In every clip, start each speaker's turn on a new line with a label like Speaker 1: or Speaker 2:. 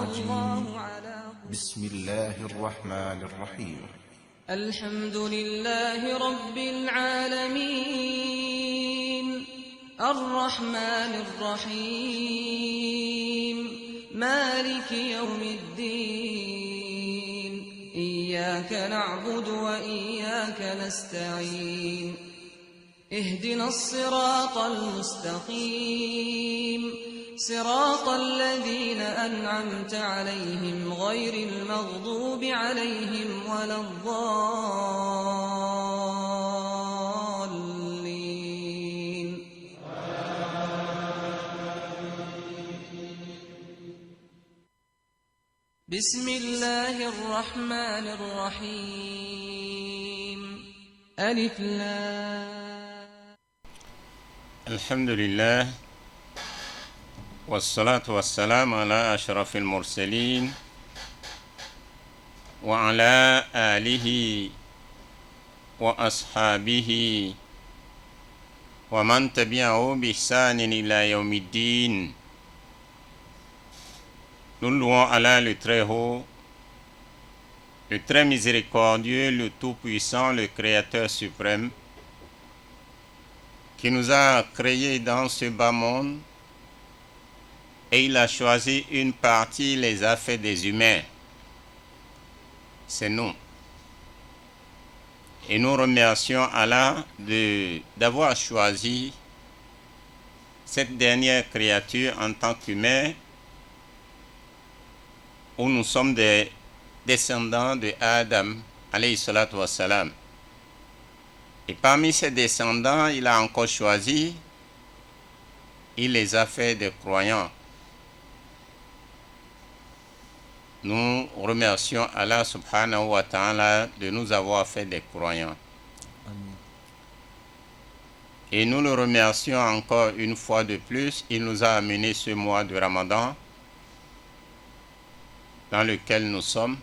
Speaker 1: الرجيم بسم الله الرحمن الرحيم
Speaker 2: الحمد لله رب العالمين الرحمن الرحيم مالك يوم الدين إياك نعبد وإياك نستعين اهدنا الصراط المستقيم صراط الذين أنعمت عليهم غير المغضوب عليهم ولا الضالين بسم الله الرحمن الرحيم ألف لام
Speaker 3: الحمد لله والصلاة والسلام على أشرف المرسلين وعلى آله وأصحابه ومن تبعه بإحسان إلى يوم الدين. Nous louons Allah le Très-Haut, le Très Miséricordieux, le Tout-Puissant, le Créateur suprême, qui nous a créés dans ce bas monde, et il a choisi une partie, les a fait des humains. C'est nous. Et nous remercions Allah d'avoir choisi cette dernière créature en tant qu'humain, où nous sommes des descendants de Adam, alayhi salatu wassalam. Et parmi ses descendants, il a encore choisi, il les a fait des croyants. Nous remercions Allah subhanahu wa ta'ala de nous avoir fait des croyants.
Speaker 1: Amen.
Speaker 3: Et nous le remercions encore une fois de plus. Il nous a amené ce mois de Ramadan dans lequel nous sommes.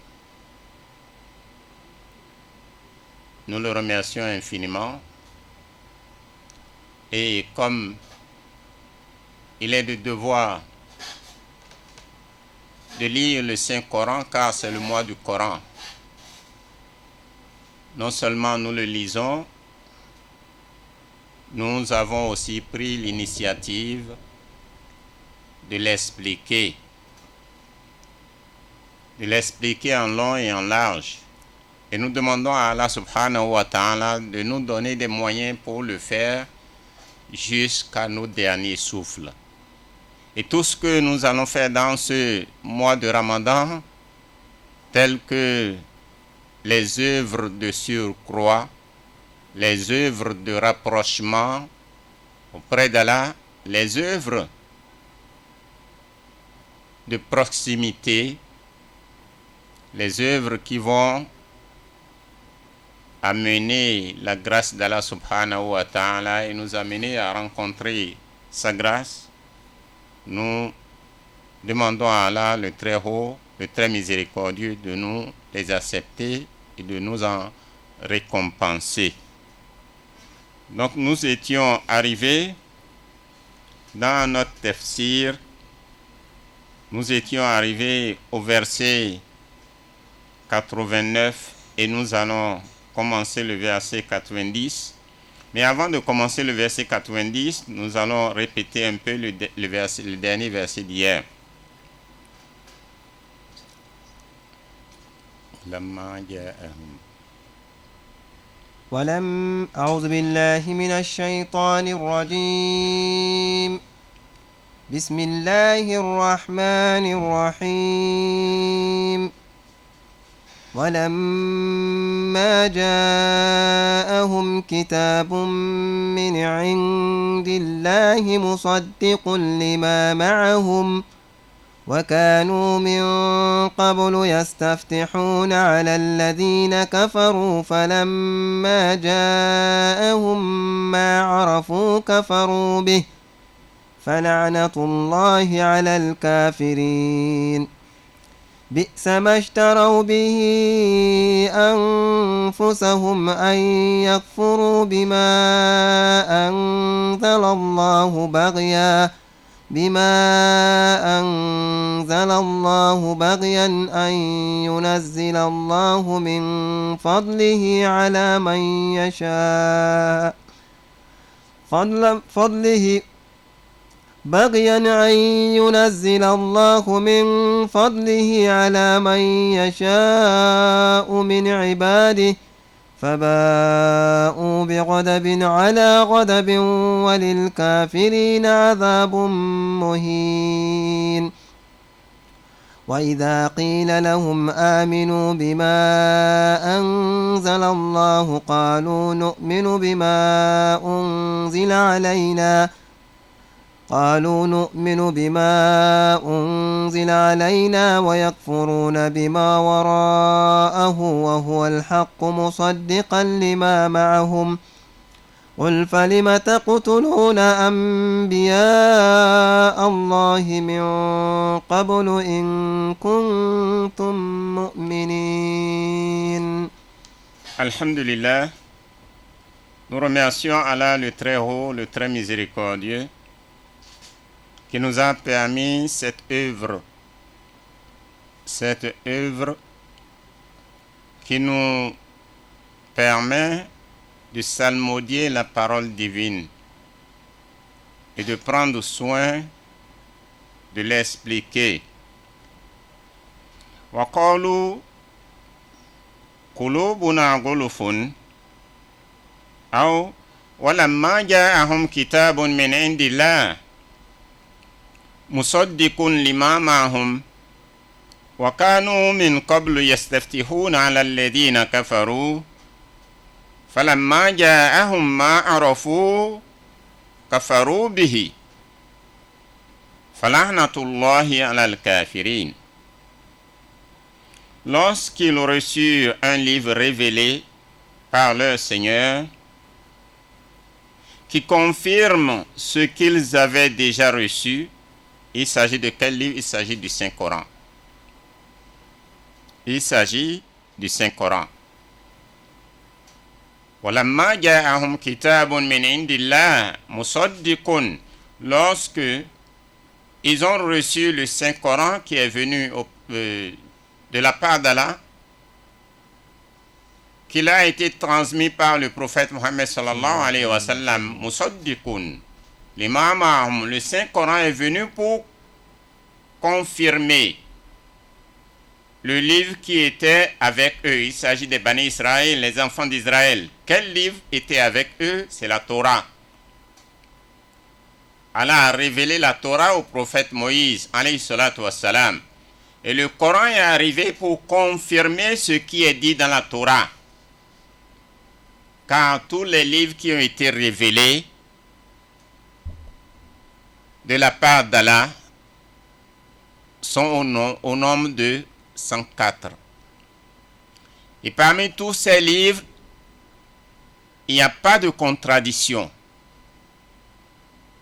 Speaker 3: Nous le remercions infiniment. Et comme il est de devoir de lire le Saint-Coran, car c'est le mois du Coran. Non seulement nous le lisons, nous avons aussi pris l'initiative de l'expliquer en long et en large. Et nous demandons à Allah subhanahu wa ta'ala de nous donner des moyens pour le faire jusqu'à nos derniers souffles. Et tout ce que nous allons faire dans ce mois de Ramadan, telles que les œuvres de surcroît, les œuvres de rapprochement auprès d'Allah, les œuvres de proximité, les œuvres qui vont amener la grâce d'Allah subhanahu wa ta'ala et nous amener à rencontrer sa grâce. Nous demandons à Allah le Très-Haut, le Très Miséricordieux, de nous les accepter et de nous en récompenser. Donc nous étions arrivés dans notre tafsir, nous étions arrivés au verset 89 et nous allons commencer le verset 90. Mais avant de commencer le verset 90, nous allons répéter un peu le dernier verset d'hier.
Speaker 4: أعوذ بالله من الشيطان الرجيم بسم الله الرحمن الرحيم ولما جاءهم كتاب من عند الله مصدق لما معهم وكانوا من قبل يستفتحون على الذين كفروا فلما جاءهم ما عرفوا كفروا به فلعنة الله على الكافرين بئس ما اشتروا به أنفسهم أن يكفروا بما أنزل الله بما أنزل الله بغيا أن ينزل الله من فضله على من يشاء بغيا أن ينزل الله من فضله على من يشاء من عباده فباءوا بغضب على غضب وللكافرين عذاب مهين وإذا قيل لهم آمنوا بما أنزل الله قالوا نؤمن بما أنزل علينا ويكفرون بما وراءه وهو الحق مصدقا لما معهم قل فلم تقتلون أنبياء الله من قبل إن كنتم مؤمنين.
Speaker 3: Alhamdulillah, nous remercions Allah le très haut, le très miséricordieux, qui nous a permis cette œuvre qui nous permet de psalmodier la parole divine et de prendre soin de l'expliquer. وَقَالُوا قُلُوبُنَا غُلُفٌ أو وَلَمَّا جَاءَهُمْ كِتَابٌ مِّنْ عِندِ اللَّهِ مصدق لما معهم وكانوا من قبل يستفتحون على الذين كفروا فلما جاءهم ما عرفوا كفروا به فلعنة الله على الكافرين. Lorsqu'ils reçurent un livre révélé par leur Seigneur qui confirme ce qu'ils avaient déjà reçu, il s'agit de quel livre? Il s'agit du Saint-Coran. Il s'agit du Saint-Coran. وَلَمَّا جَاءَهُمْ كِتَابٌ مِّنْ عِندِ اللَّهِ مُصَدِّقٌ. Lorsque ils ont reçu le Saint-Coran qui est venu de la part d'Allah, qu'il a été transmis par le prophète Mohammed sallallahu alayhi wa sallam, musaddiqun lima ma'ahum, le Saint-Coran est venu pour confirmer le livre qui était avec eux. Il s'agit des Bani Israël, les enfants d'Israël. Quel livre était avec eux? C'est la Torah. Allah a révélé la Torah au prophète Moïse alayhi salatu wassalam. Et le Coran est arrivé pour confirmer ce qui est dit dans la Torah. Car tous les livres qui ont été révélés de la part d'Allah sont au nombre de 104. Et parmi tous ces livres, il n'y a pas de contradiction.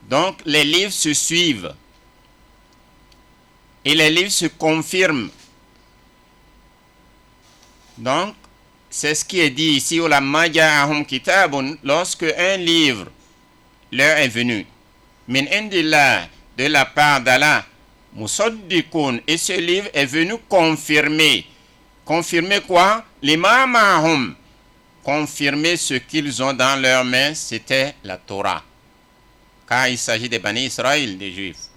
Speaker 3: Donc les livres se suivent. Et les livres se confirment. Donc, c'est ce qui est dit ici, lorsque un livre leur est venu, min indillah, de la part d'Allah, musaddiqun, et ce livre est venu confirmer. Confirmer quoi? L'imamahum. Confirmer ce qu'ils ont dans leurs mains, c'était la Torah. Car il s'agit des Bani Israël, des Juifs.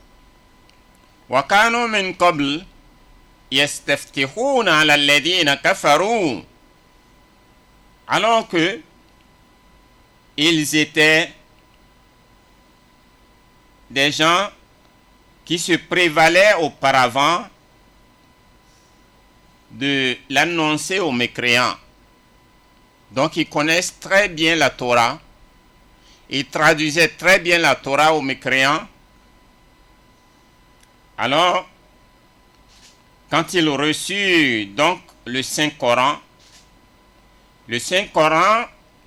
Speaker 3: وَكَانُوا مِنْ قَبْلِ يَسْتَفْتِحُونَ عَلَى الَّذِينَ كَفَرُوا. Alors que ils étaient des gens qui se prévalaient auparavant de l'annoncer aux mécréants. Donc ils connaissent très bien la Torah. Ils traduisaient très bien la Torah aux mécréants. Alors, quand ils reçurent donc le Saint-Coran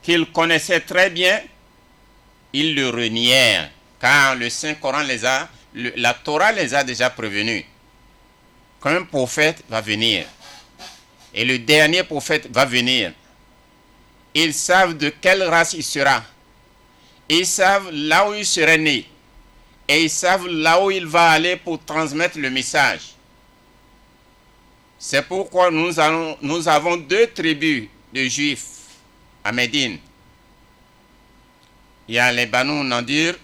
Speaker 3: qu'ils connaissaient très bien, ils le renièrent, car le Saint-Coran la Torah les a déjà prévenus qu'un prophète va venir, et le dernier prophète va venir. Ils savent de quelle race il sera, ils savent là où il serait né, et ils savent là où il va aller pour transmettre le message. C'est pourquoi nous avons 2 tribus de juifs à Médine. Il y a les Banu Nadir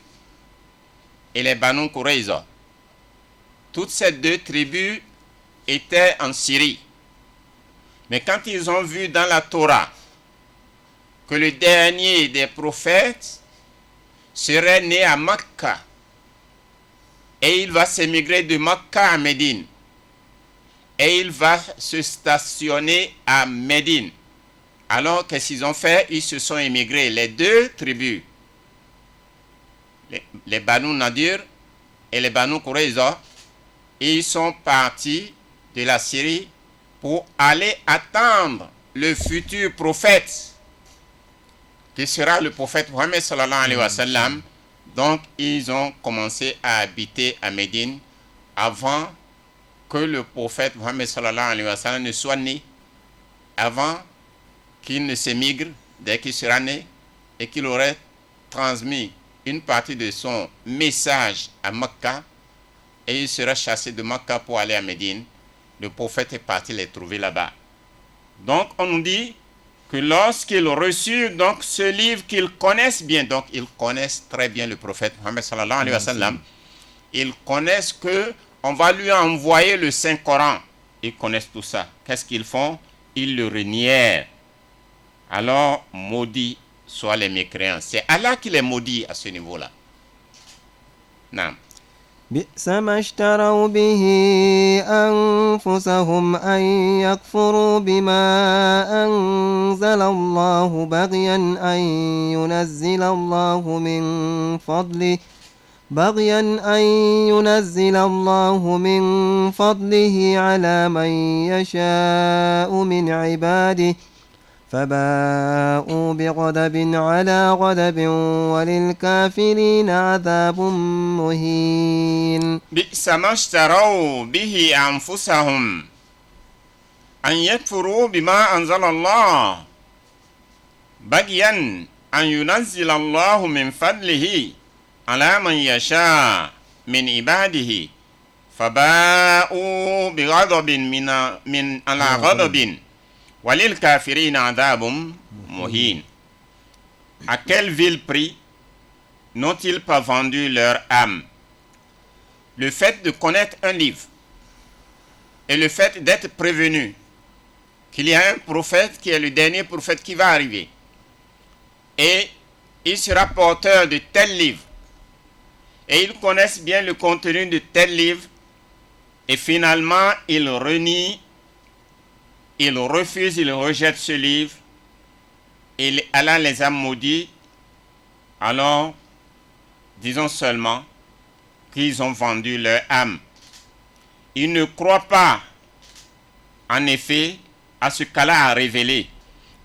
Speaker 3: et les Banu Qurayza. Toutes ces 2 tribus étaient en Syrie. Mais quand ils ont vu dans la Torah que le dernier des prophètes serait né à Makka et il va s'émigrer de Makka à Médine et il va se stationner à Médine. Alors qu'est-ce qu'ils ont fait? Ils se sont émigrés, les 2 tribus, les Banu Nadir et les Banu Qurayza, ils sont partis de la Syrie pour aller attendre le futur prophète, qui sera le prophète Mohammed sallallahu alayhi wa sallam. Donc, ils ont commencé à habiter à Médine avant que le prophète Mohammed sallallahu alayhi wa sallam ne soit né, avant qu'il ne s'émigre dès qu'il sera né et qu'il aurait transmis une partie de son message à Makka et il sera chassé de Makka pour aller à Médine. Le prophète est parti les trouver là-bas. Donc, on nous dit que lorsqu'ils reçurent donc ce livre qu'ils connaissent bien, donc ils connaissent très bien le prophète Mohammed sallallahu alayhi wa sallam, ils connaissent que on va lui envoyer le Saint-Coran. Ils connaissent tout ça. Qu'est-ce qu'ils font? Ils le renièrent. Alors, maudits soient les mécréants. C'est Allah qui les maudit à ce niveau-là. Non.
Speaker 4: بئس ما اشتروا به أنفسهم أن يكفروا بما أنزل الله بغيا أن ينزل الله من فضله على من يشاء من عباده فباءوا بغضب على غضب وللكافرين عذاب مهين.
Speaker 3: بئس ما اشتروا به أنفسهم أن يكفروا بما أنزل الله بغيا أن ينزل الله من فضله على من يشاء من عباده فباءوا بغضب من على غضب Walil kafirin adabum muhin. À quel vil prix n'ont-ils pas vendu leur âme? Le fait de connaître un livre et le fait d'être prévenu qu'il y a un prophète qui est le dernier prophète qui va arriver et il sera porteur de tel livre et ils connaissent bien le contenu de tel livre et finalement ils renient, ils refusent, ils rejettent ce livre et Allah les a maudits. Alors disons seulement qu'ils ont vendu leur âme. Ils ne croient pas en effet à ce qu'Allah a révélé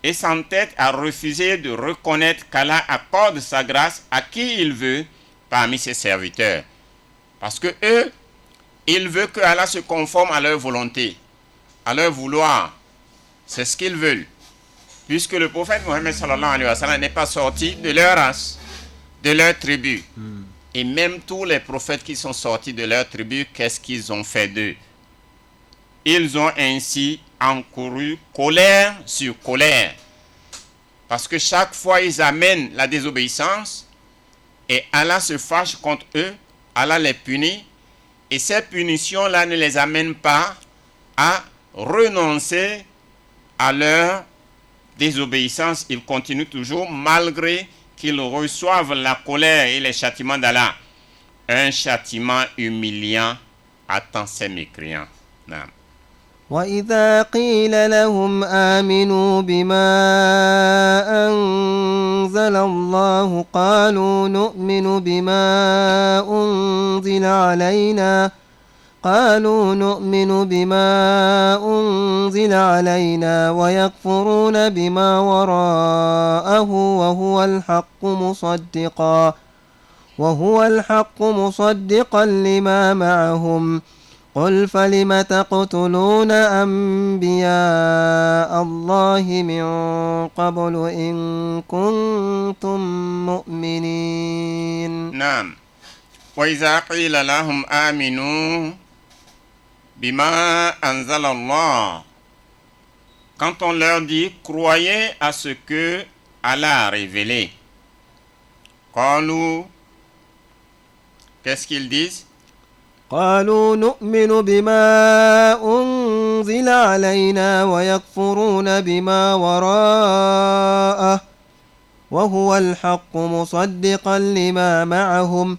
Speaker 3: et s'entêtent à refuser de reconnaître qu'Allah accorde sa grâce à qui il veut parmi ses serviteurs. Parce que eux, ils veulent que Allah se conforme à leur volonté, à leur vouloir. C'est ce qu'ils veulent. Puisque le prophète Mohammed sallallahu alayhi wa sallam n'est pas sorti de leur race, de leur tribu. Et même tous les prophètes qui sont sortis de leur tribu, qu'est-ce qu'ils ont fait d'eux? Ils ont ainsi encouru colère sur colère. Parce que chaque fois ils amènent la désobéissance et Allah se fâche contre eux, Allah les punit. Et ces punitions-là ne les amènent pas à renoncer à leur désobéissance. Ils continuent toujours malgré qu'ils reçoivent la colère et les châtiments d'Allah. Un châtiment humiliant attend ces mécréants. Non.
Speaker 4: وإذا قيل لهم آمنوا بما أنزل الله قالوا نؤمن بما أنزل علينا ويكفرون بما وراءه وهو الحق مصدقا لما معهم قل فلم تقتلون أنبياء الله من قبل إن كنتم مؤمنين.
Speaker 3: نعم. وإذا قيل لهم آمنوا بما أنزل الله. Quand on leur dit croyez à ce que Allah a révélé. قالوا, qu'est-ce qu'ils disent?
Speaker 4: قالوا نؤمن بما أنزل علينا ويكفرون بما وراءه وهو الحق مصدقا لما معهم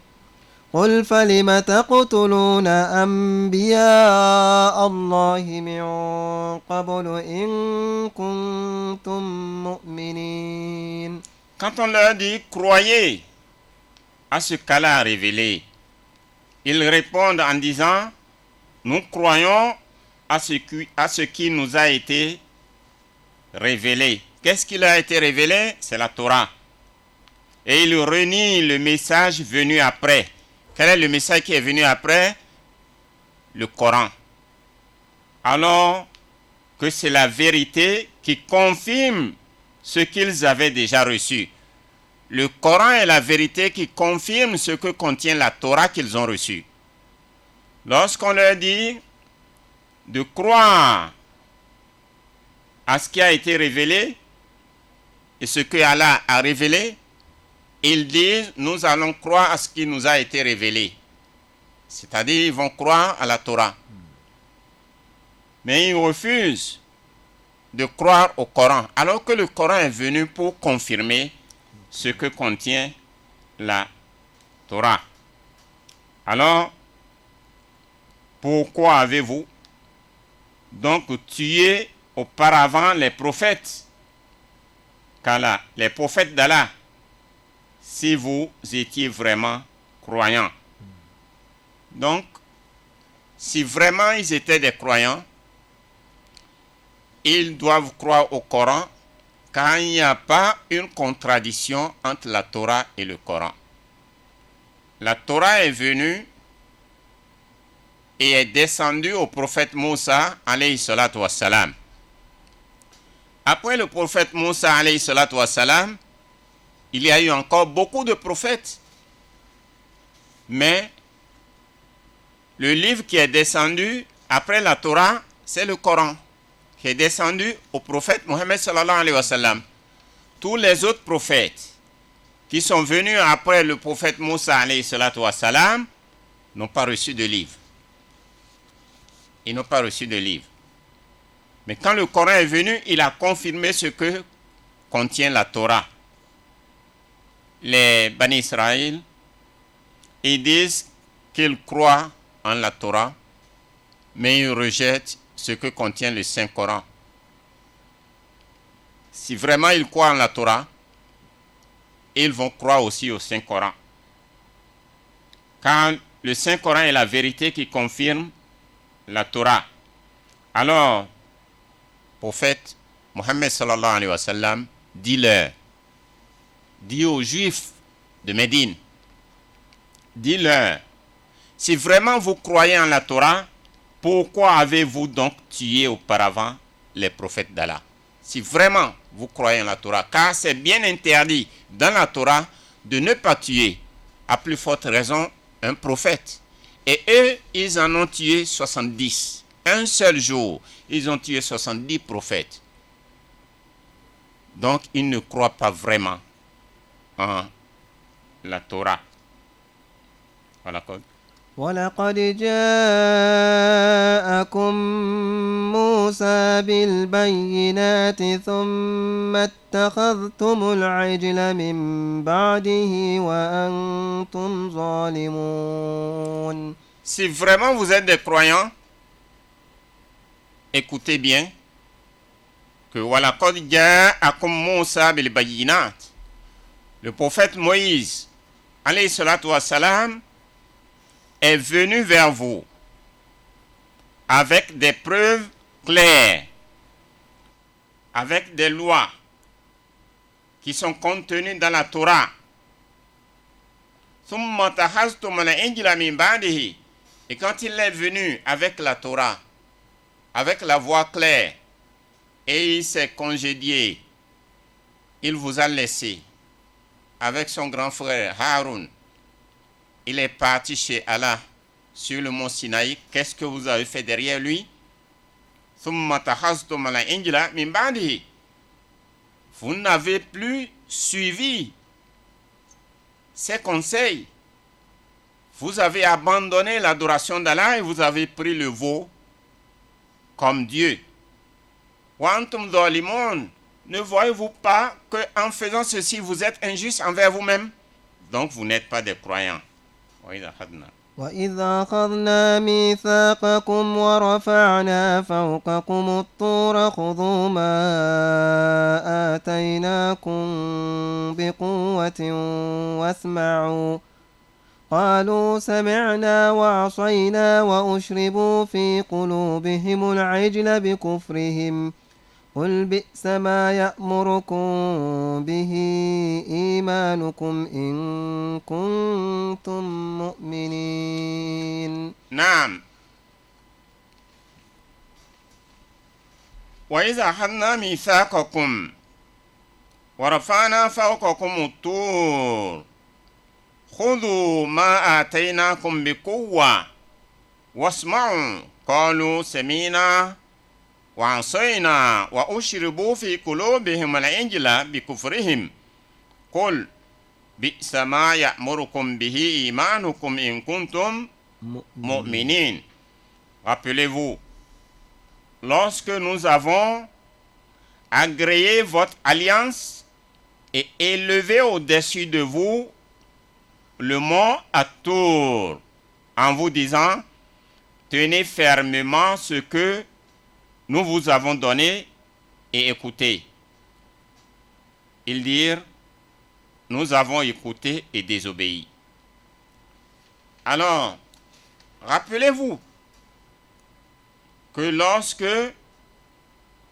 Speaker 4: قل فلم تقتلون أنبياء الله من قبل إن كنتم مؤمنين.
Speaker 3: Quand on leur dit croyez à ce qu'Allah a révélé, ils répondent en disant nous croyons à ce qui nous a été révélé. Qu'est-ce qui leur a été révélé? C'est la Torah. Et ils renient le message venu après. Quel est le message qui est venu après? Le Coran. Alors que c'est la vérité qui confirme ce qu'ils avaient déjà reçu. Le Coran est la vérité qui confirme ce que contient la Torah qu'ils ont reçu. Lorsqu'on leur dit de croire à ce qui a été révélé et ce que Allah a révélé, ils disent nous allons croire à ce qui nous a été révélé. C'est-à-dire ils vont croire à la Torah. Mais ils refusent de croire au Coran, alors que le Coran est venu pour confirmer ce que contient la Torah. Alors, pourquoi avez-vous donc tué auparavant les prophètes qu'Allah, les prophètes d'Allah, si vous étiez vraiment croyants? Donc, si vraiment ils étaient des croyants, ils doivent croire au Coran, car il n'y a pas une contradiction entre la Torah et le Coran. La Torah est venue et est descendue au prophète Moussa, alayhi salatu wassalam. Après le prophète Moussa, alayhi salatu wassalam, il y a eu encore beaucoup de prophètes. Mais le livre qui est descendu après la Torah, c'est le Coran, qui est descendu au prophète Mohammed sallallahu alayhi wa sallam. Tous les autres prophètes qui sont venus après le prophète Moussa alayhi salatu wa salam n'ont pas reçu de livre. Ils n'ont pas reçu de livre. Mais quand le Coran est venu, il a confirmé ce que contient la Torah. Les Bani Israël, ils disent qu'ils croient en la Torah, mais ils rejettent ce que contient le Saint-Coran. Si vraiment ils croient en la Torah, ils vont croire aussi au Saint-Coran. Car le Saint-Coran est la vérité qui confirme la Torah. Alors, prophète Mohammed sallallahu alayhi wa sallam, dis-leur, dis aux Juifs de Médine, dis-leur, si vraiment vous croyez en la Torah, pourquoi avez-vous donc tué auparavant les prophètes d'Allah? Si vraiment vous croyez en la Torah, car c'est bien interdit dans la Torah de ne pas tuer, à plus forte raison, un prophète. Et eux, ils en ont tué 70. Un seul jour, ils ont tué 70 prophètes. Donc, ils ne croient pas vraiment en la Torah. Voilà quoi.
Speaker 4: ولقد جاءكم موسى بالبينات ثم اتخذتم العجل من بعده وأنتم ظالمون.
Speaker 3: Si vraiment vous êtes des croyants, écoutez bien que وَلَقَدْ جَاءَكُمْ مُوسَى بِالْبَيِّنَاتِ. Le prophète Moïse, alayhi salatu wa salam, est venu vers vous avec des preuves claires, avec des lois qui sont contenues dans la Torah. Et quand il est venu avec la Torah, avec la voix claire, et il s'est congédié, il vous a laissé avec son grand frère Haroun. il est parti chez Allah sur le mont Sinaï, qu'est-ce que vous avez fait derrière lui? ثم اتخذتم العجل من بعده. Vous n'avez plus suivi ses conseils. Vous avez abandonné l'adoration d'Allah et vous avez pris le veau comme Dieu. Wa antum zalimun. Ne voyez-vous pas qu'en faisant ceci, vous êtes injuste envers vous-même? Donc vous n'êtes pas des croyants.
Speaker 4: وإذ أخذنا ميثاقكم ورفعنا فوقكم الطور خذوا ما آتيناكم بقوة واسمعوا قالوا سمعنا وعصينا وأشربوا في قلوبهم العجل بكفرهم قل بئس ما يأمركم به إيمانكم إن كنتم مؤمنين.
Speaker 3: نعم. وإذا أخذنا ميثاقكم ورفعنا فوقكم الطور خذوا ما آتيناكم بقوة واسمعوا قالوا سمعنا وعصينا وأشربوا في قلوبهم العجل بكفرهم قل بئس ما يأمركم به إيمانكم إن كنتم مؤمنين. Rappelez-vous, lorsque nous avons agréé votre alliance et élevé au-dessus de vous le mont At-Tur en vous disant tenez fermement ce que nous vous avons donné et écoutez. Ils dirent, nous avons écouté et désobéi. Alors, rappelez-vous que lorsque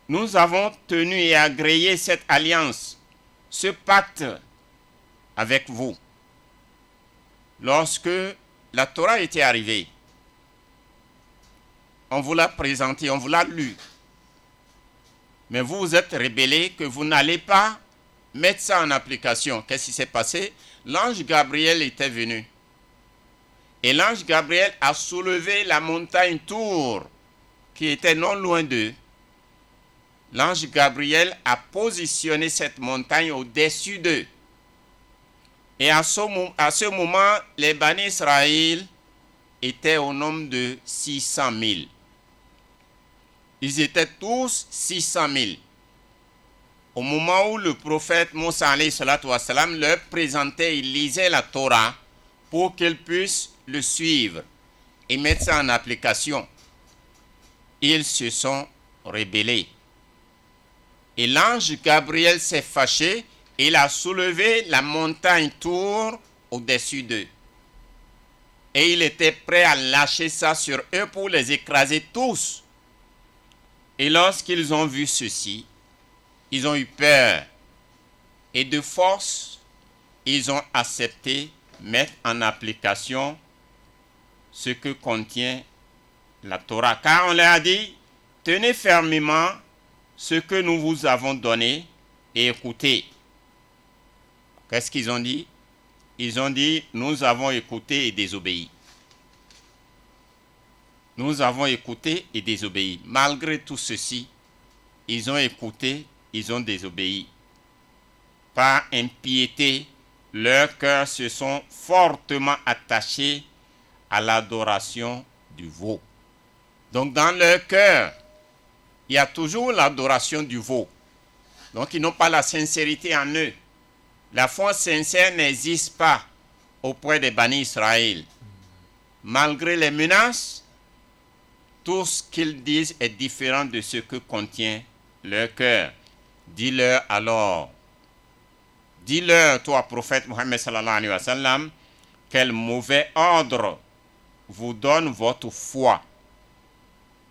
Speaker 3: nous avons tenu et agréé cette alliance, ce pacte avec vous, lorsque la Torah était arrivée, on vous l'a présenté, on vous l'a lu. Mais vous vous êtes rebellés que vous n'allez pas mettre ça en application. Qu'est-ce qui s'est passé? L'ange Gabriel était venu. Et l'ange Gabriel a soulevé la montagne Tour, qui était non loin d'eux. L'ange Gabriel a positionné cette montagne au-dessus d'eux. Et à ce moment, les Bani Israël étaient au nombre de 600 000. Ils étaient tous 600 000. Au moment où le prophète Moussa alayhi salatu wassalam leur présentait, il lisait la Torah pour qu'ils puissent le suivre et mettre ça en application. Ils se sont rebellés. Et l'ange Gabriel s'est fâché et il a soulevé la montagne Tour au-dessus d'eux. Et il était prêt à lâcher ça sur eux pour les écraser tous. Et lorsqu'ils ont vu ceci, ils ont eu peur. Et de force, ils ont accepté mettre en application ce que contient la Torah. Car on leur a dit, tenez fermement ce que nous vous avons donné et écoutez. Qu'est-ce qu'ils ont dit? Ils ont dit, nous avons écouté et désobéi. Nous avons écouté et désobéi. Malgré tout ceci, ils ont écouté, ils ont désobéi. Par impiété, leurs cœurs se sont fortement attachés à l'adoration du veau. Donc dans leur cœur, il y a toujours l'adoration du veau. Donc ils n'ont pas la sincérité en eux. La foi sincère n'existe pas auprès des Bani Israël. Malgré les menaces, tout ce qu'ils disent est différent de ce que contient leur cœur. Dis-leur alors, dis-leur, toi, prophète Mohammed sallallahu alayhi wa sallam, quel mauvais ordre vous donne votre foi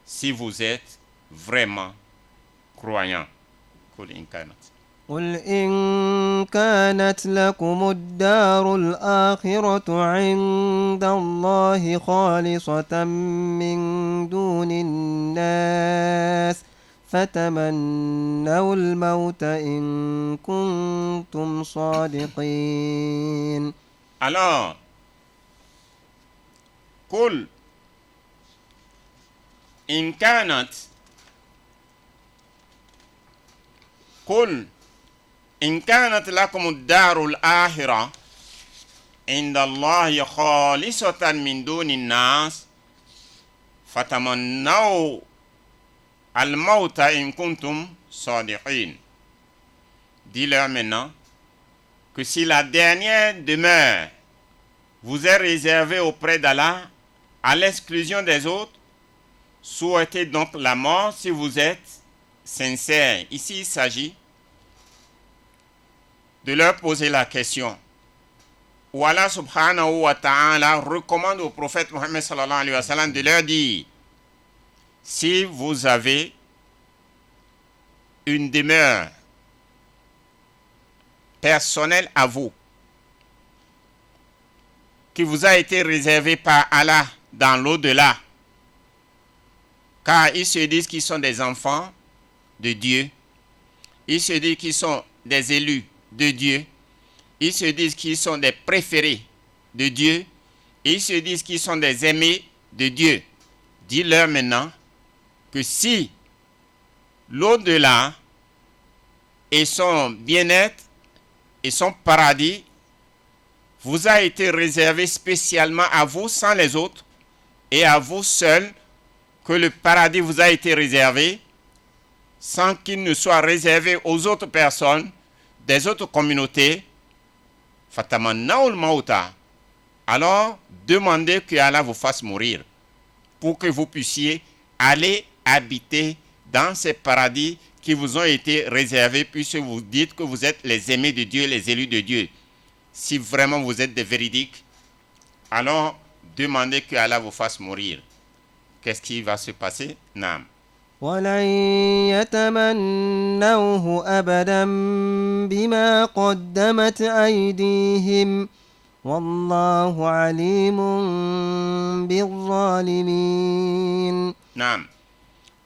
Speaker 3: si vous êtes vraiment croyant.
Speaker 4: قل إن كانت لكم الدار الآخرة عند الله خالصة من دون الناس فتمنوا الموت إن كنتم صادقين.
Speaker 3: Alors, قل إن كانت لكم الدار الآخرة عند الله خالصة من دون الناس فتمنوا الموت إن كنتم صادقين. Dis-leur maintenant que si la dernière demeure vous est réservée auprès d'Allah à l'exclusion des autres, souhaitez donc la mort si vous êtes sincères. Ici, il s'agit de leur poser la question. Où Allah subhanahu wa ta'ala recommande au prophète Mohammed sallallahu alayhi wa sallam de leur dire: si vous avez une demeure personnelle à vous, qui vous a été réservée par Allah dans l'au-delà, car ils se disent qu'ils sont des enfants de Dieu, ils se disent qu'ils sont des élus de Dieu, ils se disent qu'ils sont des préférés de Dieu, ils se disent qu'ils sont des aimés de Dieu. Dis-leur maintenant que si l'au-delà et son bien-être et son paradis vous a été réservé spécialement à vous sans les autres, et à vous seuls que le paradis vous a été réservé, sans qu'il ne soit réservé aux autres personnes des autres communautés, fatamannaul mauta, alors demandez que Allah vous fasse mourir pour que vous puissiez aller habiter dans ces paradis qui vous ont été réservés, puisque vous dites que vous êtes les aimés de Dieu, les élus de Dieu. Si vraiment vous êtes des véridiques, alors demandez que Allah vous fasse mourir. Qu'est-ce qui va se passer? Naam.
Speaker 4: ولن يتمنوه أبدا بما قدمت أيديهم والله عليم بالظالمين.
Speaker 3: نعم.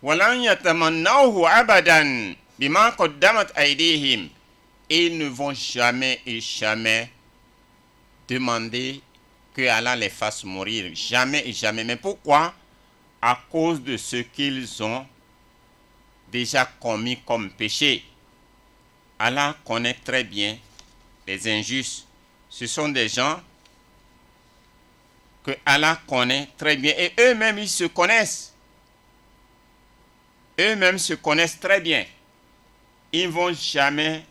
Speaker 3: ولن يتمنوه أبدا بما قدمت أيديهم. Ils ne vont jamais et jamais demander que Allah les fasse mourir. Jamais et jamais. Mais pourquoi? À cause de ce qu'ils ont déjà commis comme péché. Allah connaît très bien les injustes. Ce sont des gens que Allah connaît très bien. Et eux-mêmes, ils se connaissent. Eux-mêmes se connaissent très bien. Ils ne vont jamais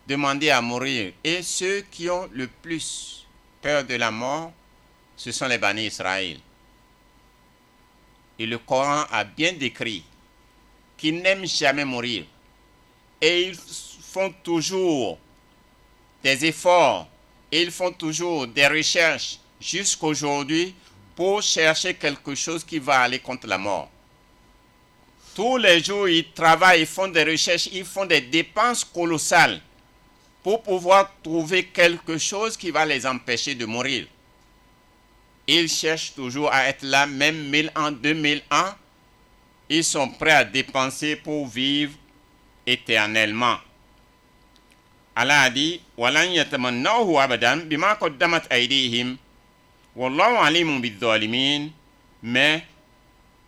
Speaker 3: demander à mourir. Et ceux qui ont le plus peur de la mort, ce sont les Bani Israël. Et le Coran a bien décrit qu'ils n'aiment jamais mourir. Et ils font toujours des efforts. Et ils font toujours des recherches jusqu'aujourd'hui pour chercher quelque chose qui va aller contre la mort. Tous les jours, ils travaillent, ils font des recherches, ils font des dépenses colossales pour pouvoir trouver quelque chose qui va les empêcher de mourir. Ils cherchent toujours à être là, même 1000 ans, 2000 ans. Ils sont prêts à dépenser pour vivre éternellement. Allah a dit: وَلَنْ يَتَمَنَّوْهُ أَبَدًا بِمَا قَدَّمَتْ أَيْدِيهِمْ وَاللَّهُ عَلِيمٌ بِالظَّالِمِينَ. Mais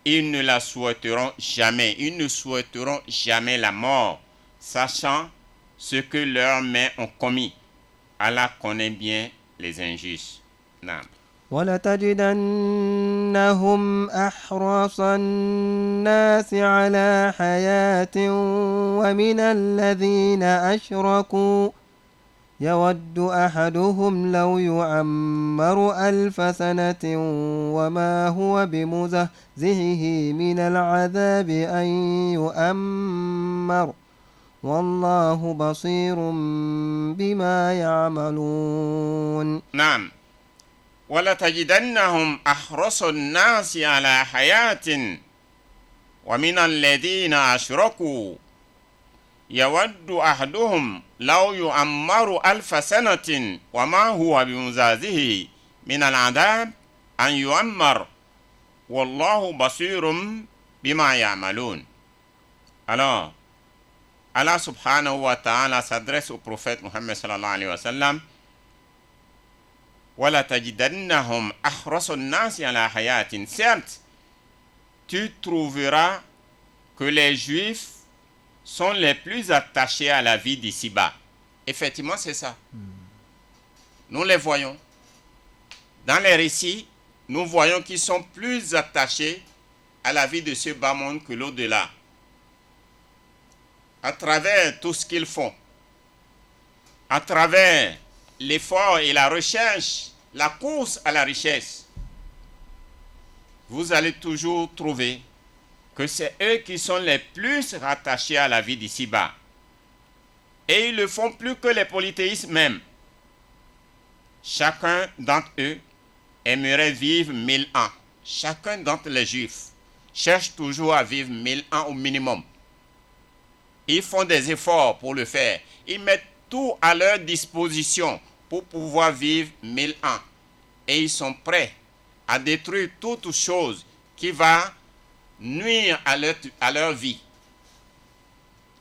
Speaker 3: ils ne la souhaiteront jamais. Ils ne souhaiteront jamais la mort, sachant ce que leurs mains ont commis. Allah connaît bien les injustes. Non.
Speaker 4: ولتجدنهم أحرص الناس على حياة ومن الذين أشركوا يود أحدهم لو يعمر 1000 سنة وما هو بمزحزحه من العذاب أن يؤمر والله بصير بما يعملون.
Speaker 3: نعم. ولتجدنهم أحرص الناس على حياة ومن الذين أشركوا يود أحدهم لو يعمر 1000 سنة وما هو بمزحزحه من العذاب أن يؤمر والله بصير بما يعملون. Alors, Allah subhanahu wa ta'ala s'adresse au prophète Mohammed sallallahu alayhi wa sallam Wala tajidannahum ahrasun nasi ala hayatin. Certes, tu trouveras que les Juifs sont les plus attachés à la vie d'ici-bas. Effectivement, c'est ça. Nous les voyons. Dans les récits, nous voyons qu'ils sont plus attachés à la vie de ce bas monde que l'au-delà. À travers tout ce qu'ils font, à travers l'effort et la recherche, la course à la richesse, vous allez toujours trouver que c'est eux qui sont les plus rattachés à la vie d'ici-bas. Et ils le font plus que les polythéistes même. Chacun d'entre eux aimerait vivre 1000 ans. Chacun d'entre les Juifs cherche toujours à vivre 1000 ans au minimum. Ils font des efforts pour le faire. Ils mettent tout à leur disposition pour pouvoir vivre 1000 ans. Et ils sont prêts à détruire toute chose qui va nuire à leur vie.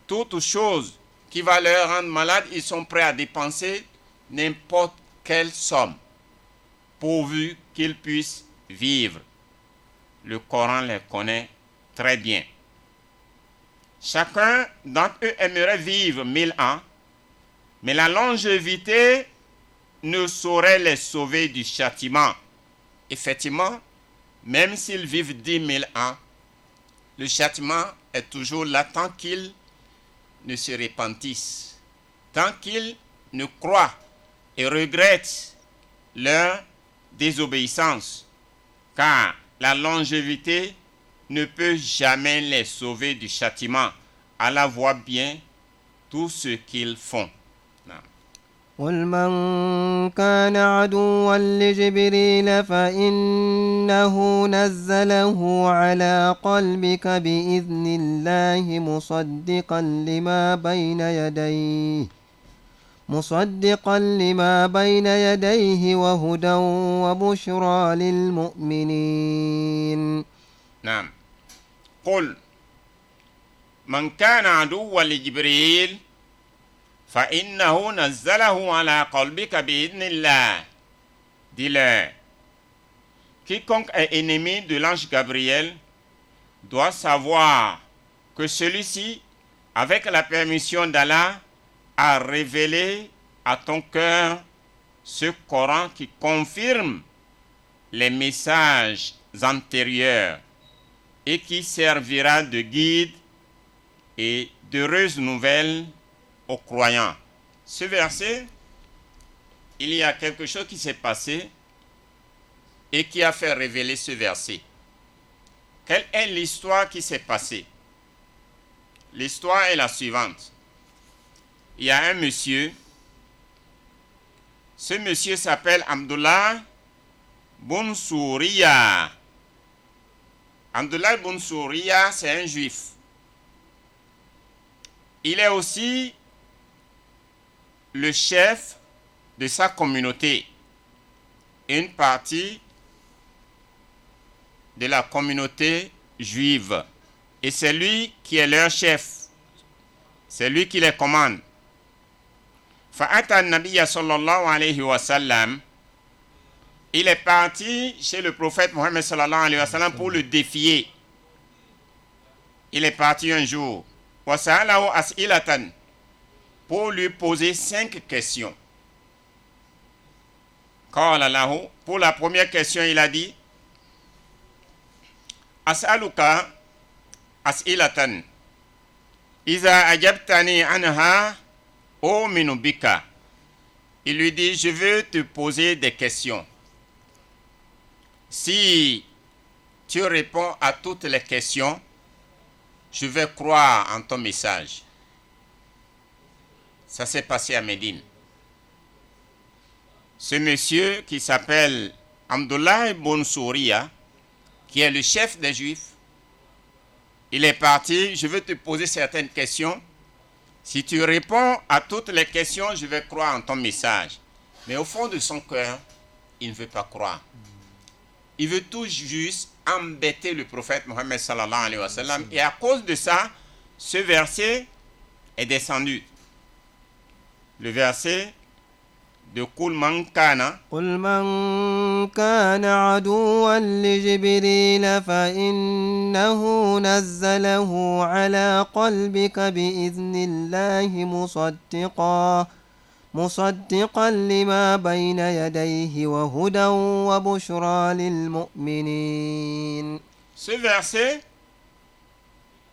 Speaker 3: Toute chose qui va leur rendre malade, ils sont prêts à dépenser n'importe quelle somme pourvu qu'ils puissent vivre. Le Coran les connaît très bien. Chacun d'entre eux aimerait vivre 1000 ans, mais la longévité ne saurait les sauver du châtiment. Effectivement, même s'ils vivent 10 000 ans, le châtiment est toujours là tant qu'ils ne se repentissent, tant qu'ils ne croient et regrettent leur désobéissance, car la longévité ne peut jamais les sauver du châtiment. Allah voit bien tout ce qu'ils font.
Speaker 4: قل من كان عدوا لجبريل فإنه نزله على قلبك بإذن الله مصدقا لما بين يديه وهدى وبشرى للمؤمنين.
Speaker 3: نعم. قل من كان عدوا لجبريل فإنه نزله على قلبك بإذن الله. Dis-leur, quiconque est ennemi de l'ange Gabriel doit savoir que celui-ci, avec la permission d'Allah, a révélé à ton cœur ce Coran qui confirme les messages antérieurs et qui servira de guide et d'heureuses nouvelles aux croyants. Ce verset, il y a quelque chose qui s'est passé et qui a fait révéler ce verset. Quelle est l'histoire qui s'est passée? L'histoire est la suivante. Il y a un monsieur. Ce monsieur s'appelle Abdullah Bun Souriya. Abdullah Bun Souriya, c'est un juif. Il est aussi le chef de sa communauté, une partie de la communauté juive. Et c'est lui qui est leur chef. C'est lui qui les commande. Fa'ata an-nabiyya sallallahu alayhi wa sallam. Il est parti chez le prophète Mohammed sallallahu alayhi wa sallam pour le défier. Il est parti un jour. Wa sa'alahu as'ilatan. Pour lui poser 5 questions. Qala lahu. Pour la première question, il a dit: As'aluka as'ilatan. Iza ajabtani anha u'minu bika. Il lui dit: je veux te poser des questions. Si tu réponds à toutes les questions, je vais croire en ton message. Ça s'est passé à Médine. Ce monsieur qui s'appelle Abdullah Bun Souriya, qui est le chef des Juifs, il est parti: je veux te poser certaines questions. Si tu réponds à toutes les questions, je vais croire en ton message. Mais au fond de son cœur, il ne veut pas croire. Il veut tout juste embêter le prophète Mohammed sallallahu alayhi wa sallam. Et à cause de ça, ce verset est descendu. Le verset de Qul man kana.
Speaker 4: قل من كان عدوا لجبريل فإنه نزله على قلبك بإذن الله مصدقا لما بين يديه وهدى وبشرى للمؤمنين.
Speaker 3: Ce verset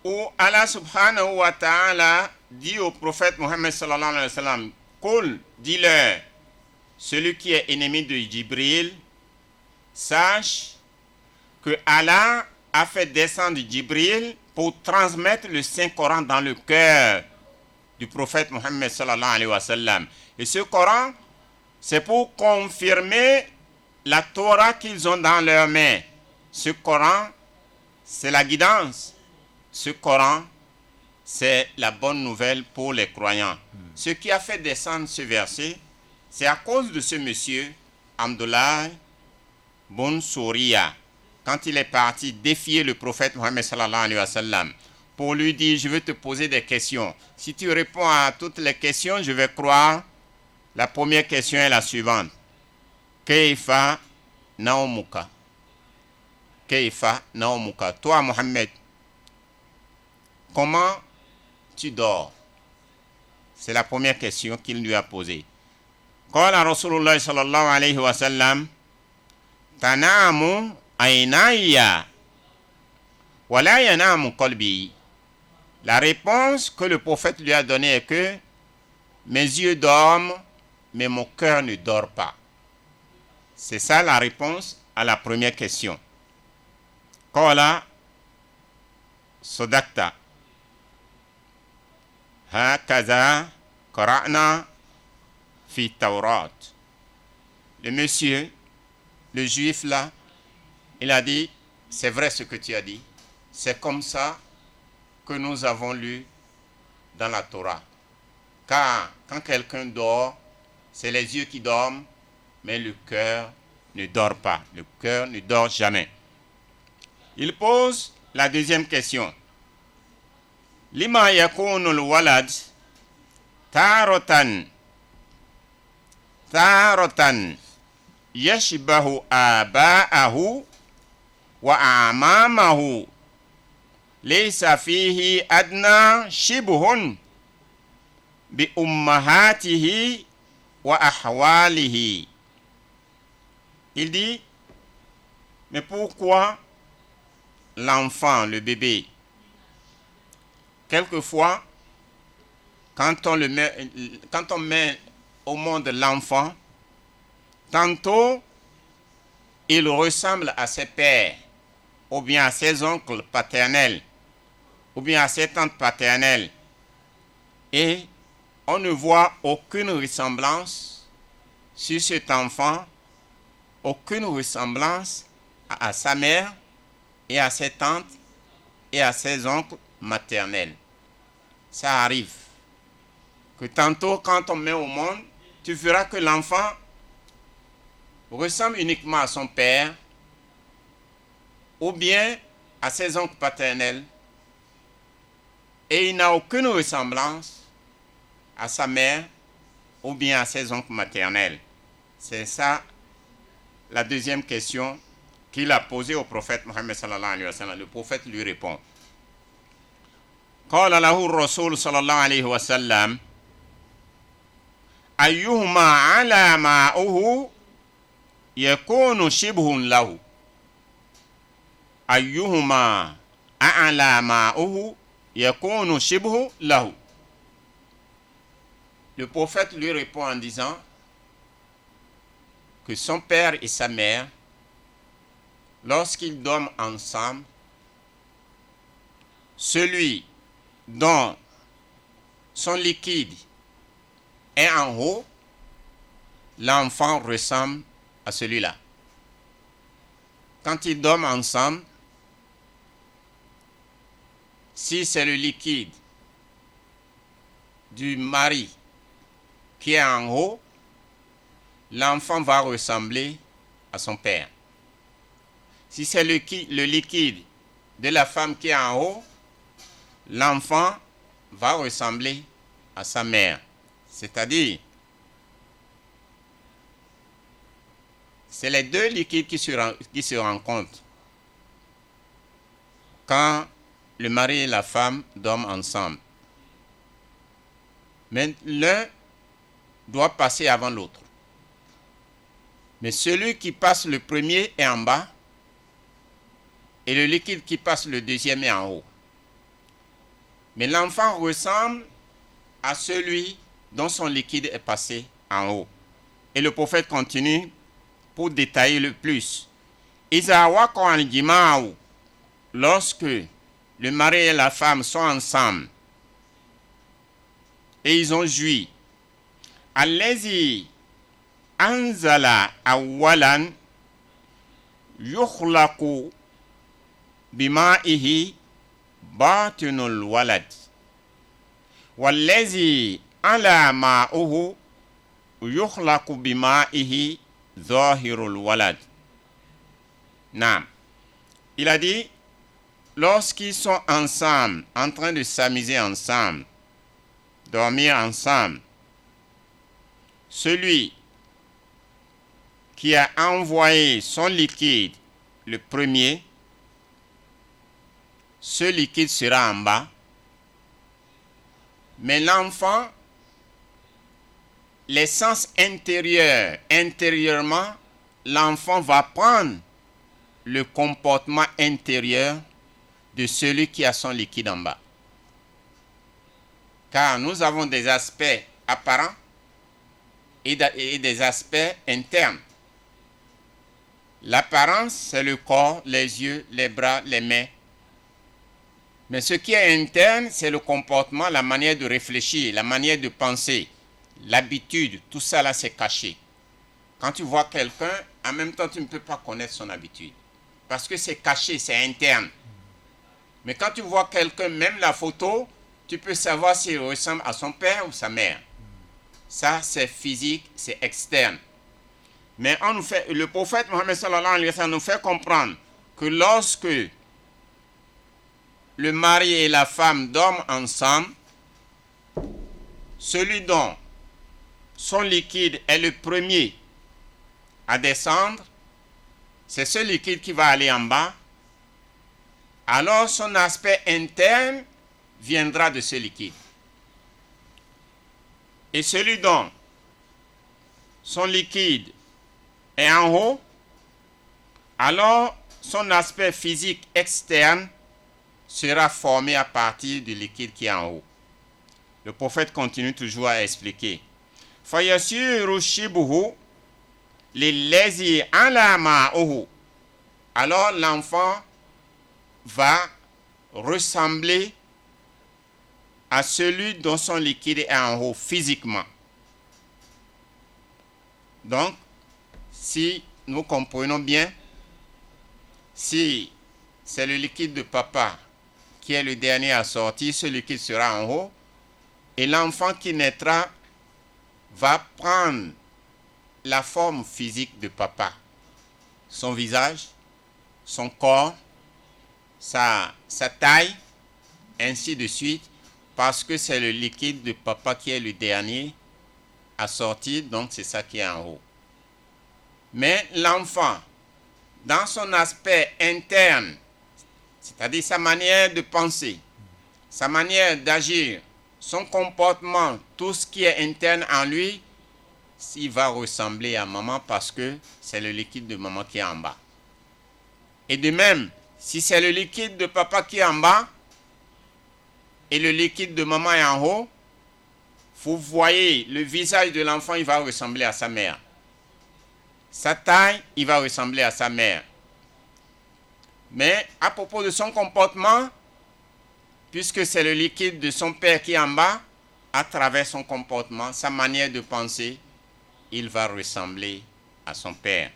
Speaker 3: où Allah subhanahu wa ta'ala dit au prophète Mohammed sallallahu alayhi wa sallam, Qul, dis-leur, celui qui est ennemi de Jibril, sache que Allah a fait descendre Jibril pour transmettre le Saint-Coran dans le cœur du prophète Mohammed sallallahu alayhi wa sallam. Et ce Coran, c'est pour confirmer la Torah qu'ils ont dans leurs mains. Ce Coran, c'est la guidance. Ce Coran, c'est la bonne nouvelle pour les croyants. Ce qui a fait descendre ce verset, c'est à cause de ce monsieur, Abdullah Bun Souriya, quand il est parti défier le prophète Mohammed sallallahu alayhi wa sallam, pour lui dire, je vais te poser des questions. Si tu réponds à toutes les questions, je vais croire. La première question est la suivante. Kaifa naumuka? Kaifa naumuka? Toi, Mohammed, comment tu dors? C'est la première question qu'il lui a posée. Qala Rasulullah sallallahu alayhi wa sallam, tanamu aynaya wa la yanamu qalbi. La réponse que le prophète lui a donnée est que mes yeux dorment, mais mon cœur ne dort pas. C'est ça la réponse à la première question. Qala sadaqta. Hakaza qara'na fi Tawrat. Le monsieur, le juif là, il a dit, c'est vrai ce que tu as dit. C'est comme ça que nous avons lu dans la Torah. Car quand quelqu'un dort, c'est les yeux qui dorment, mais le cœur ne dort pas. Le cœur ne dort jamais. Il pose la deuxième question. Lima yakunul walad taratan yashbahu aba'ahu wa amamahu laysa fihi adna shibhun bi ummahatihi wa ahwalihi. Il dit, mais pourquoi l'enfant, le bébé, quelquefois, quand on met au monde l'enfant, tantôt il ressemble à ses pères, ou bien à ses oncles paternels, ou bien à ses tantes paternelles, et on ne voit aucune ressemblance sur cet enfant, aucune ressemblance à sa mère et à ses tantes et à ses oncles maternels. Ça arrive que tantôt quand on met au monde, tu verras que l'enfant ressemble uniquement à son père ou bien à ses oncles paternels et il n'a aucune ressemblance à sa mère ou bien à ses oncles maternels. C'est ça la deuxième question qu'il a posée au prophète Mohammed sallallahu alayhi wa sallam. Le prophète lui répond. Qala lahu ar-rasul sallallahu alayhi wa sallam, ayyuhuma ala ma'uhu yakunu shibhun lahu. Ayyuhuma ala ma'uhu yakunu shibhun lahu. Le prophète lui répond en disant que son père et sa mère, lorsqu'ils dorment ensemble, celui dont son liquide est en haut, l'enfant ressemble à celui-là. Quand ils dorment ensemble, si c'est le liquide du mari qui est en haut, l'enfant va ressembler à son père. Si c'est le liquide de la femme qui est en haut, l'enfant va ressembler à sa mère. C'est-à-dire, C'est les deux liquides qui se rencontrent quand le mari et la femme dorment ensemble. Mais l'un doit passer avant l'autre. Mais celui qui passe le premier est en bas et le liquide qui passe le deuxième est en haut. Mais l'enfant ressemble à celui dont son liquide est passé en haut. Et le prophète continue pour détailler le plus. Lorsque le mari et la femme sont ensemble et ils ont joui, Allazi anzala awalan yukhlaqu bima'ihi batinul walad wallazi ala ma'uhu yukhlaqu bima'ihi zahirul walad. Naam. Il a dit, lorsqu'ils sont ensemble, en train de s'amuser ensemble, dormir ensemble, celui qui a envoyé son liquide, le premier, ce liquide sera en bas, mais l'enfant, l'essence intérieure, intérieurement, l'enfant va prendre le comportement intérieur de celui qui a son liquide en bas. Car nous avons des aspects apparents et des aspects internes. L'apparence, c'est le corps, les yeux, les bras, les mains. Mais ce qui est interne, c'est le comportement, la manière de réfléchir, la manière de penser, l'habitude, tout ça là, c'est caché. Quand tu vois quelqu'un, en même temps, tu ne peux pas connaître son habitude. Parce que c'est caché, c'est interne. Mais quand tu vois quelqu'un, même la photo, tu peux savoir s'il ressemble à son père ou sa mère. Ça, c'est physique, c'est externe. Mais le prophète Mohammed sallallahu alayhi wa sallam nous fait comprendre que lorsque le mari et la femme dorment ensemble, celui dont son liquide est le premier à descendre, c'est ce liquide qui va aller en bas. Alors son aspect interne viendra de ce liquide. Et celui dont son liquide est en haut, alors son aspect physique externe sera formé à partir du liquide qui est en haut. Le prophète continue toujours à expliquer. Fayasiru shibuhu lillazi ala ma'uhu. Alors l'enfant va ressembler à celui dont son liquide est en haut physiquement. Donc, si nous comprenons bien, si c'est le liquide de papa qui est le dernier à sortir, ce liquide sera en haut, et l'enfant qui naîtra va prendre la forme physique de papa, son visage, son corps, sa taille, ainsi de suite, parce que c'est le liquide de papa qui est le dernier à sortir, donc c'est ça qui est en haut. Mais l'enfant, dans son aspect interne, c'est-à-dire sa manière de penser, sa manière d'agir, son comportement, tout ce qui est interne en lui, il va ressembler à maman parce que c'est le liquide de maman qui est en bas. Et de même, si c'est le liquide de papa qui est en bas et le liquide de maman est en haut, vous voyez le visage de l'enfant, il va ressembler à sa mère. Sa taille, il va ressembler à sa mère. Mais à propos de son comportement, puisque c'est le liquide de son père qui est en bas, à travers son comportement, sa manière de penser, il va ressembler à son père.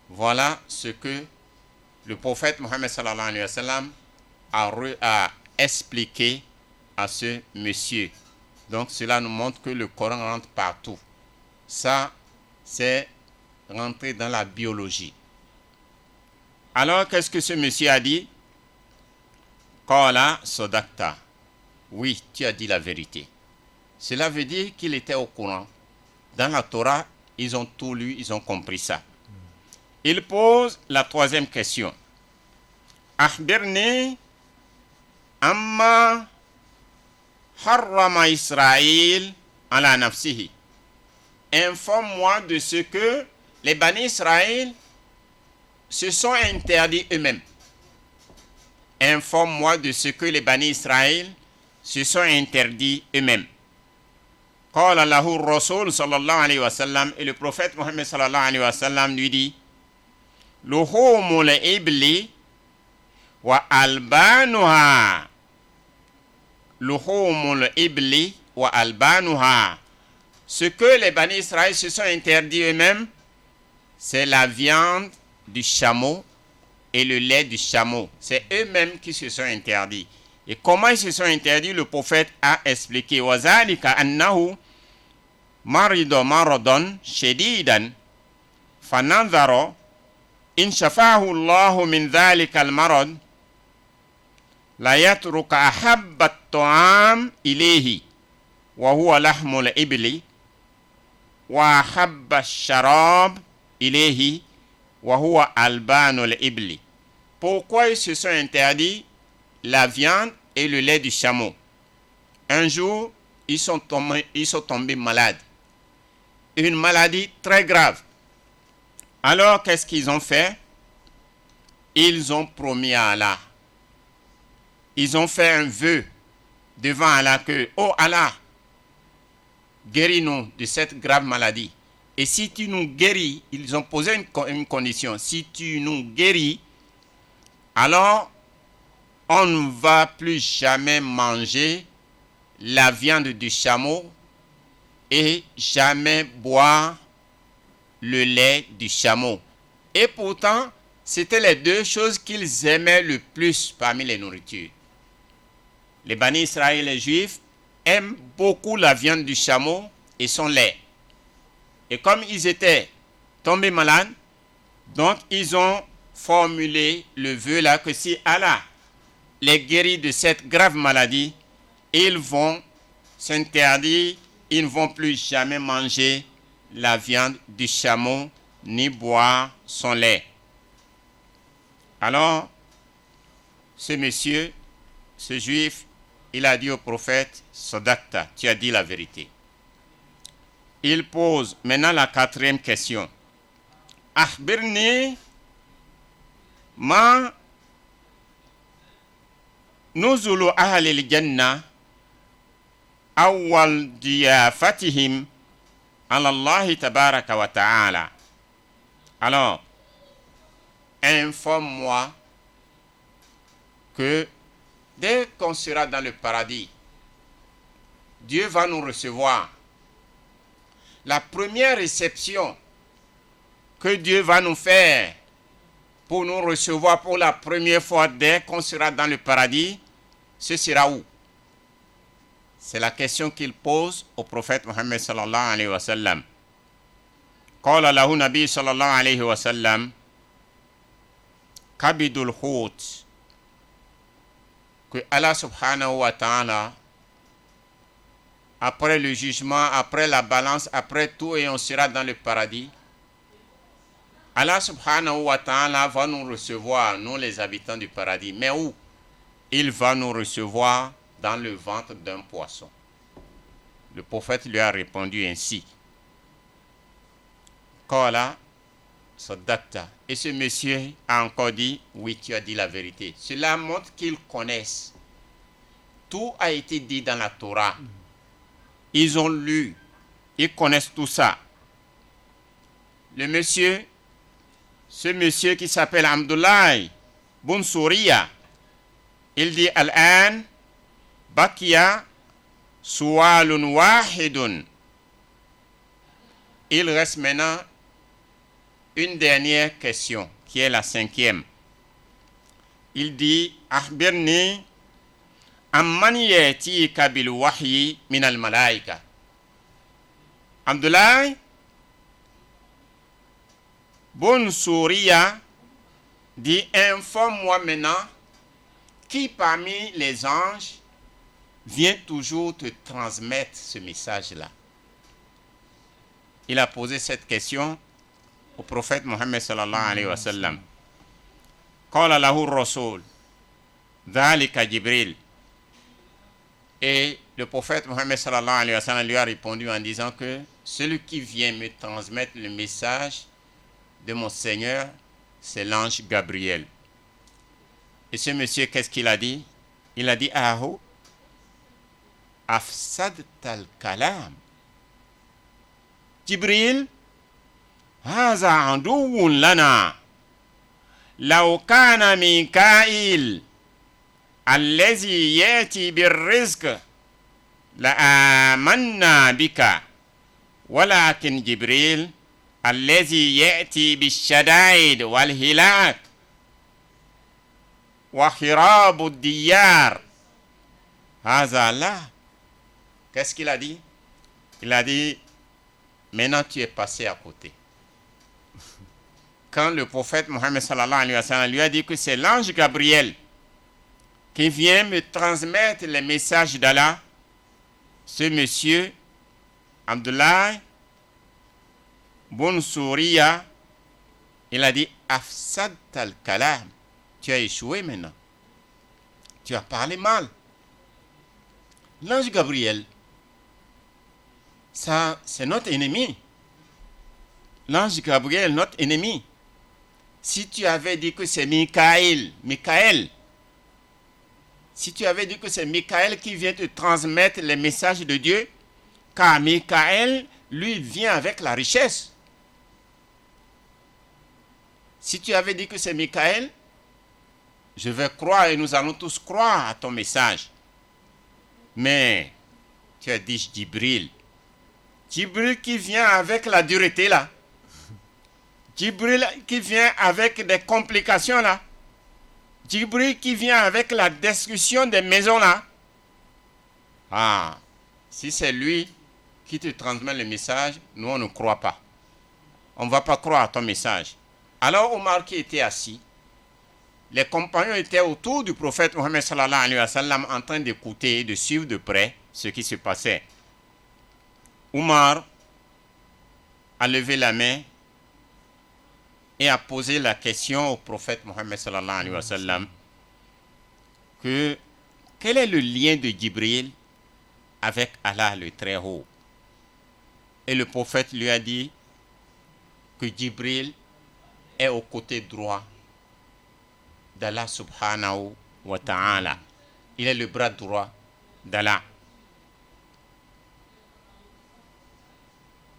Speaker 3: Voilà ce que le prophète Mohammed sallallahu alayhi wa sallam a expliqué à ce monsieur. Donc cela nous montre que le Coran rentre partout. Ça, c'est rentrer dans la biologie. Alors, qu'est-ce que ce monsieur a dit? Qala sodakta. Oui, tu as dit la vérité. Cela veut dire qu'il était au courant. Dans la Torah, ils ont tout lu, ils ont compris ça. il pose la troisième question. Akhbirni amma harrama Israël ala nafsihi. Informe-moi de ce que les Bani Israël se sont interdits eux-mêmes. Informe-moi de ce que les Bani Israël se sont interdits eux-mêmes. Qala lahu Rasul sallallahu alayhi wa sallam, et le prophète Mohammed sallallahu alayhi wa sallam lui dit: Luhumul ibli wa albanuha. Luhumul ibli wa albanuha. Ce que les Bani Israël se sont interdits eux-mêmes, c'est la viande du chameau et le lait du chameau. C'est eux-mêmes qui se sont interdits. Et comment ils se sont interdits, le prophète a expliqué. Wazalika annahu marido maradon shadidan fananzaro in shafahu Allahu min dhalika al-marad la yatruka ahabba at-ta'am ilayhi wa huwa lahmul ibli wa ahabba ash-sharab ilayhi wa huwa albanul ibli. Pourquoi ils se sont interdits la viande et le lait du chameau? Un jour, ils sont tombés malades. Une maladie très grave. Alors, qu'est-ce qu'ils ont fait? Ils ont promis à Allah. Ils ont fait un vœu devant Allah que, oh Allah, guéris-nous de cette grave maladie. Et si tu nous guéris, ils ont posé une condition. Si tu nous guéris, alors on ne va plus jamais manger la viande du chameau et jamais boire le lait du chameau. Et pourtant, c'était les deux choses qu'ils aimaient le plus parmi les nourritures. Les Bani Israël et les Juifs aiment beaucoup la viande du chameau et son lait. Et comme ils étaient tombés malades, donc ils ont formulé le vœu là que si Allah les guérit de cette grave maladie, ils vont s'interdire, ils ne vont plus jamais manger la viande du chameau ni boire son lait. Alors, ce monsieur, ce juif, il a dit au prophète: Sadaqta, tu as dit la vérité. Il pose maintenant la quatrième question. Akhbirni ma nuzulu ahli al-jannah awwal diyafatihim ala Allah tabaraka wa ta'ala. Alors, informe-moi que dès qu'on sera dans le paradis, Dieu va nous recevoir. La première réception que Dieu va nous faire pour nous recevoir pour la première fois dès qu'on sera dans le paradis, ce sera où? C'est la question qu'il pose au prophète Mohammed sallallahu alayhi wa sallam. Qala lahu Nabi sallallahu alayhi wa sallam: Kabidul Hut. Que Allah subhanahu wa ta'ala, après le jugement, après la balance, après tout, et on sera dans le paradis, Allah subhanahu wa ta'ala va nous recevoir, nous les habitants du paradis. Mais où? Il va nous recevoir dans le ventre d'un poisson. Le prophète lui a répondu ainsi. Qala Sadaqta. Et ce monsieur a encore dit: oui, tu as dit la vérité. Cela montre qu'ils connaissent. Tout a été dit dans la Torah. Ils ont lu. Ils connaissent tout ça. Le monsieur, ce monsieur qui s'appelle Abdullah Bun Souriya, il dit: Al-an bakiya su'alun wahidun. Il reste maintenant une dernière question, qui est la cinquième. Il dit: Akhbirni amman yatika bil wahyi min al malaika. Abdullah Bun Souriya dit: informe-moi maintenant qui parmi les anges vient toujours te transmettre ce message-là. Il a posé cette question au prophète Mohammed sallallahu alayhi wa sallam. Qala lahu ar-rasul dhalika Jibril. Et le prophète Mohammed sallallahu alayhi wa sallam lui a répondu en disant que celui qui vient me transmettre le message de mon Seigneur, c'est l'ange Gabriel. Et ce monsieur, qu'est-ce qu'il a dit? Il a dit, Aho, afsad al-kalam. Jibril, haza anduwun lana. Law kana Mikail, allazi yati birrizq, la amanna bika. Walakin Jibril, allazi yati bishadaid wal hilak. Wa khirabu diyar. Haza la. Qu'est-ce qu'il a dit? Il a dit, maintenant tu es passé à côté. Quand le prophète Mohammed sallallahu alayhi wa sallam lui a dit que c'est l'ange Gabriel qui vient me transmettre les messages d'Allah, ce monsieur, Abdullah Bun Souriya, il a dit, afsad al-kalam. Tu as échoué maintenant. Tu as parlé mal. L'ange Gabriel, ça, c'est notre ennemi. L'ange Gabriel, notre ennemi. Si tu avais dit que c'est Michael, si tu avais dit que c'est Michael qui vient te transmettre les messages de Dieu, car Michael, lui, il vient avec la richesse. Si tu avais dit que c'est Michael, je vais croire et nous allons tous croire à ton message. Mais tu as dit Jibril. Jibril qui vient avec la dureté là. Jibril qui vient avec des complications là. Jibril qui vient avec la destruction des maisons là. Ah, si c'est lui qui te transmet le message, nous on ne croit pas. On ne va pas croire à ton message. Alors Omar qui était assis, les compagnons étaient autour du prophète Mohammed sallallahu alayhi wa sallam en train d'écouter et de suivre de près ce qui se passait. Omar a levé la main et a posé la question au prophète Mohammed sallallahu alayhi wa sallam que quel est le lien de Jibril avec Allah le Très-Haut? Et le prophète lui a dit que Jibril est au côté droit d'Allah subhanahu wa ta'ala. Il est le bras droit d'Allah.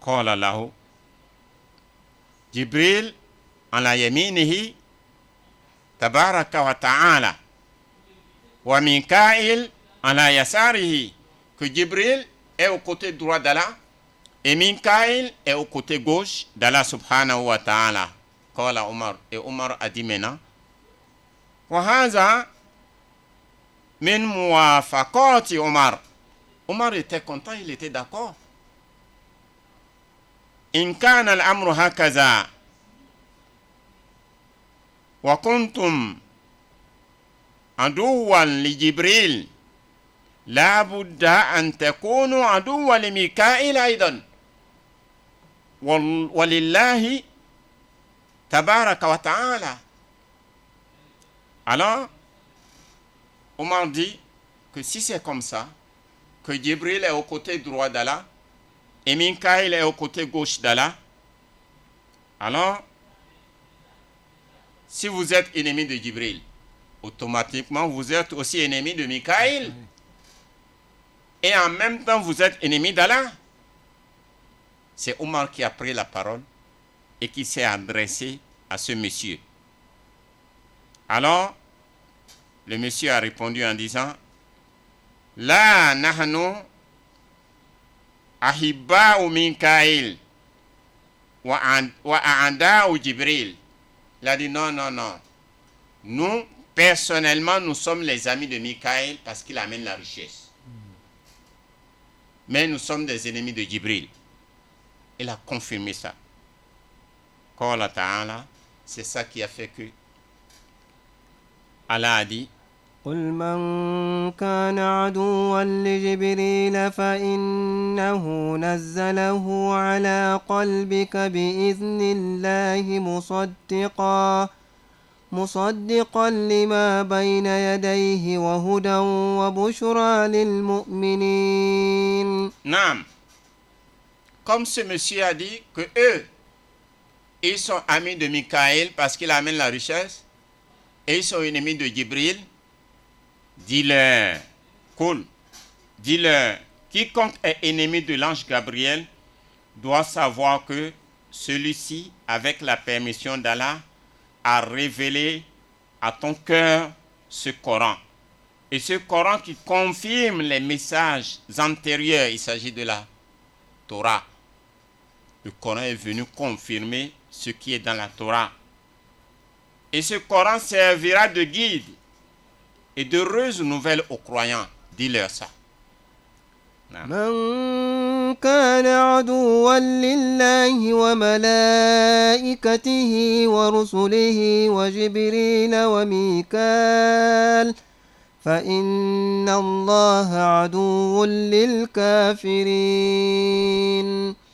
Speaker 3: Qala lahu Jibril ala yaminihi tabaraka wa ta'ala wa Mikail ala yasarihi. Que Jibril est au côté droit d'Allah et Mikail est au côté gauche d'Allah subhanahu wa ta'ala. Qala Omar. Et Omar a dit maintenant, Wahaza min muwafaqati Omar. Omar était content, il était d'accord. In kana al-amru hakaza wa kuntum aduwan li Jibril la budda an takunu aduwan li Mikail aidan. Walillahi tabaraka wa ta'ala. Alors, Omar dit que si c'est comme ça, que Jibril est au côté droit d'Allah et Mikail est au côté gauche d'Allah, alors, si vous êtes ennemi de Jibril, automatiquement vous êtes aussi ennemi de Mikail. Et en même temps, vous êtes ennemi d'Allah. C'est Omar qui a pris la parole et qui s'est adressé à ce monsieur. Alors, le monsieur a répondu en disant, La nahnu ahibba'u Mikail wa a'da'u Jibril. Il a dit non. Nous, personnellement, nous sommes les amis de Mikail parce qu'il amène la richesse. Mais nous sommes des ennemis de Jibril. Il a confirmé ça. Qala ta'ala, c'est ça qui a fait que Allah a dit,
Speaker 4: قل من كان عدوا لجبريل فإنه نزله على قلبك بإذن الله مصدقا لما بين يديه وهدى وبشرى للمؤمنين.
Speaker 3: Naam. Comme ce monsieur a dit que eux, ils sont amis de Mikaël parce qu'il amène la richesse, et ils sont ennemis de Jibril, dis-leur, cool, dis-leur, quiconque est ennemi de l'ange Gabriel doit savoir que celui-ci, avec la permission d'Allah, a révélé à ton cœur ce Coran. Et ce Coran qui confirme les messages antérieurs, il s'agit de la Torah. Le Coran est venu confirmer ce qui est dans la Torah. Et ce Coran servira de guide et d'heureuses nouvelles aux croyants. Dis-leur ça.
Speaker 4: من كان عدوا لله وملائكته ورسله وجبريل وميكال فإن الله عدو للكافرين.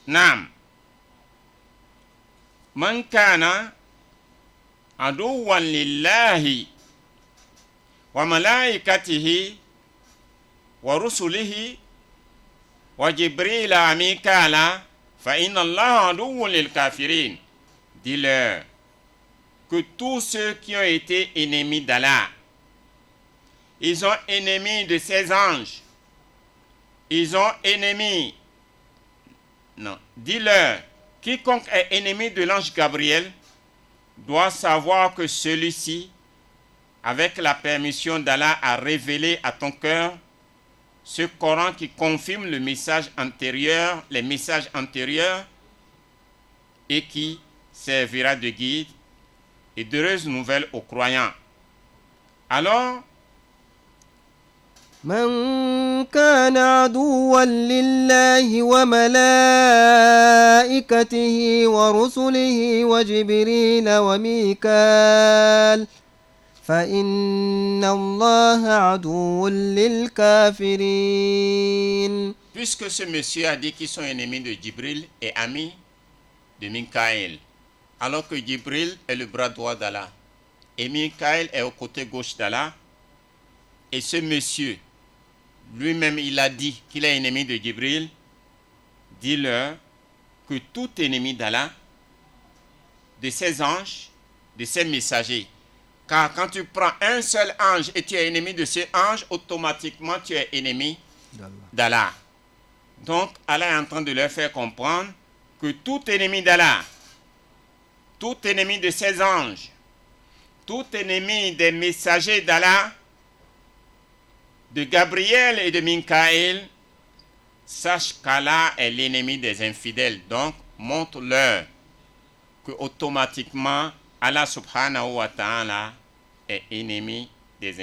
Speaker 3: نعم. من كان عدوا لله وملائكته ورسله وجبريل وميكال فإن الله عدو للكافرين. Dis-leur que tous ceux qui ont été ennemis d'Allah, ils sont ennemis de ses anges, ils sont ennemis. Non, dis-leur, quiconque est ennemi de l'ange Gabriel doit savoir que celui-ci, avec la permission d'Allah, a révélé à ton cœur ce Coran qui confirme le message antérieur, les messages antérieurs, et qui servira de guide et d'heureuses nouvelles aux croyants. Alors,
Speaker 4: من كان عدوا لله وملائكته ورسله وجبريل وميكال فإن الله عدو للكافرين.
Speaker 3: Puisque ce monsieur a dit qu'ils sont ennemis de Jibril et amis de Mikaël, alors que Jibril est le bras droit d'Allah et Mikaël est au côté gauche d'Allah, et ce monsieur lui-même il a dit qu'il est ennemi de Jibril, dis-leur que tout ennemi d'Allah, de ses anges, de ses messagers, car quand tu prends un seul ange et tu es ennemi de ce ange, automatiquement tu es ennemi d'Allah. Donc Allah est en train de leur faire comprendre que tout ennemi d'Allah, tout ennemi de ses anges, tout ennemi des messagers d'Allah, de Gabriel et de Mikaël, sache qu'Allah est l'ennemi des infidèles. Donc montre-leur que automatiquement Allah subhanahu wa ta'ala est ennemi des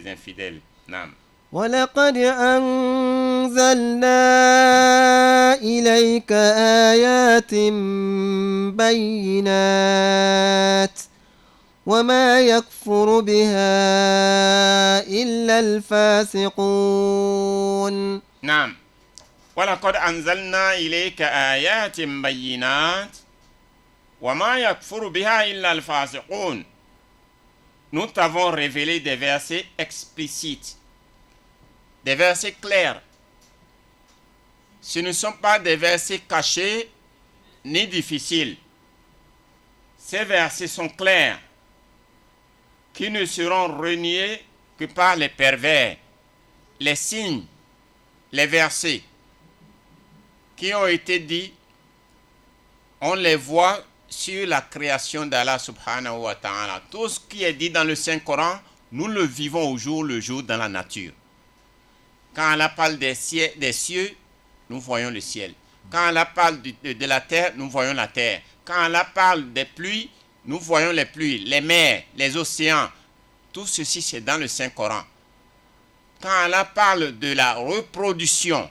Speaker 3: infidèles. Naam.
Speaker 4: ولقد أنزلنا إليك آيات بينات وما يكفر بها إلا الفاسقون.
Speaker 3: نعم. ولقد أنزلنا إليك آيات بينات وما يكفر بها إلا الفاسقون. Nous t'avons révélé des versets explicites, des versets clairs. Ce ne sont pas des versets cachés ni difficiles. Ces versets sont clairs, qui ne seront reniés que par les pervers. Les signes, les versets qui ont été dits, on les voit sur la création d'Allah subhanahu wa ta'ala. Tout ce qui est dit dans le Saint-Coran, nous le vivons au jour le jour dans la nature. Quand Allah parle des cieux, nous voyons le ciel. Quand Allah parle de la terre, nous voyons la terre. Quand Allah parle des pluies, nous voyons les pluies, les mers, les océans. Tout ceci, c'est dans le Saint-Coran. Quand Allah parle de la reproduction,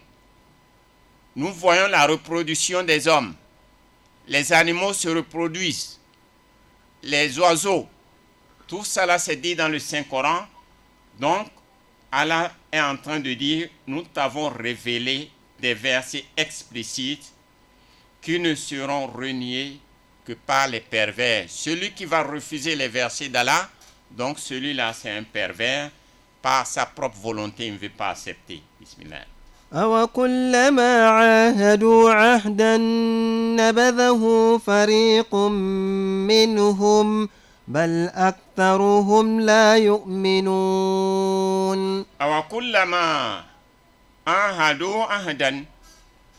Speaker 3: nous voyons la reproduction des hommes. Les animaux se reproduisent. Les oiseaux. Tout cela, c'est dit dans le Saint-Coran. Donc, Allah est en train de dire, nous t'avons révélé des versets explicites qui ne seront reniés que par les pervers. Celui qui va refuser les versets d'Allah, donc celui-là c'est un pervers, par sa propre volonté, il ne veut pas accepter. Bismillah.
Speaker 4: أَوَكُلَّمَا عَاهَدُوا عَهْدًا نَبَذَهُ فَرِيقٌ مِّنْهُمْ بَلْ أَكْثَرُهُمْ لَا يُؤْمِنُونَ
Speaker 3: أَوَكُلَّمَا عَاهَدُوا عَهْدًا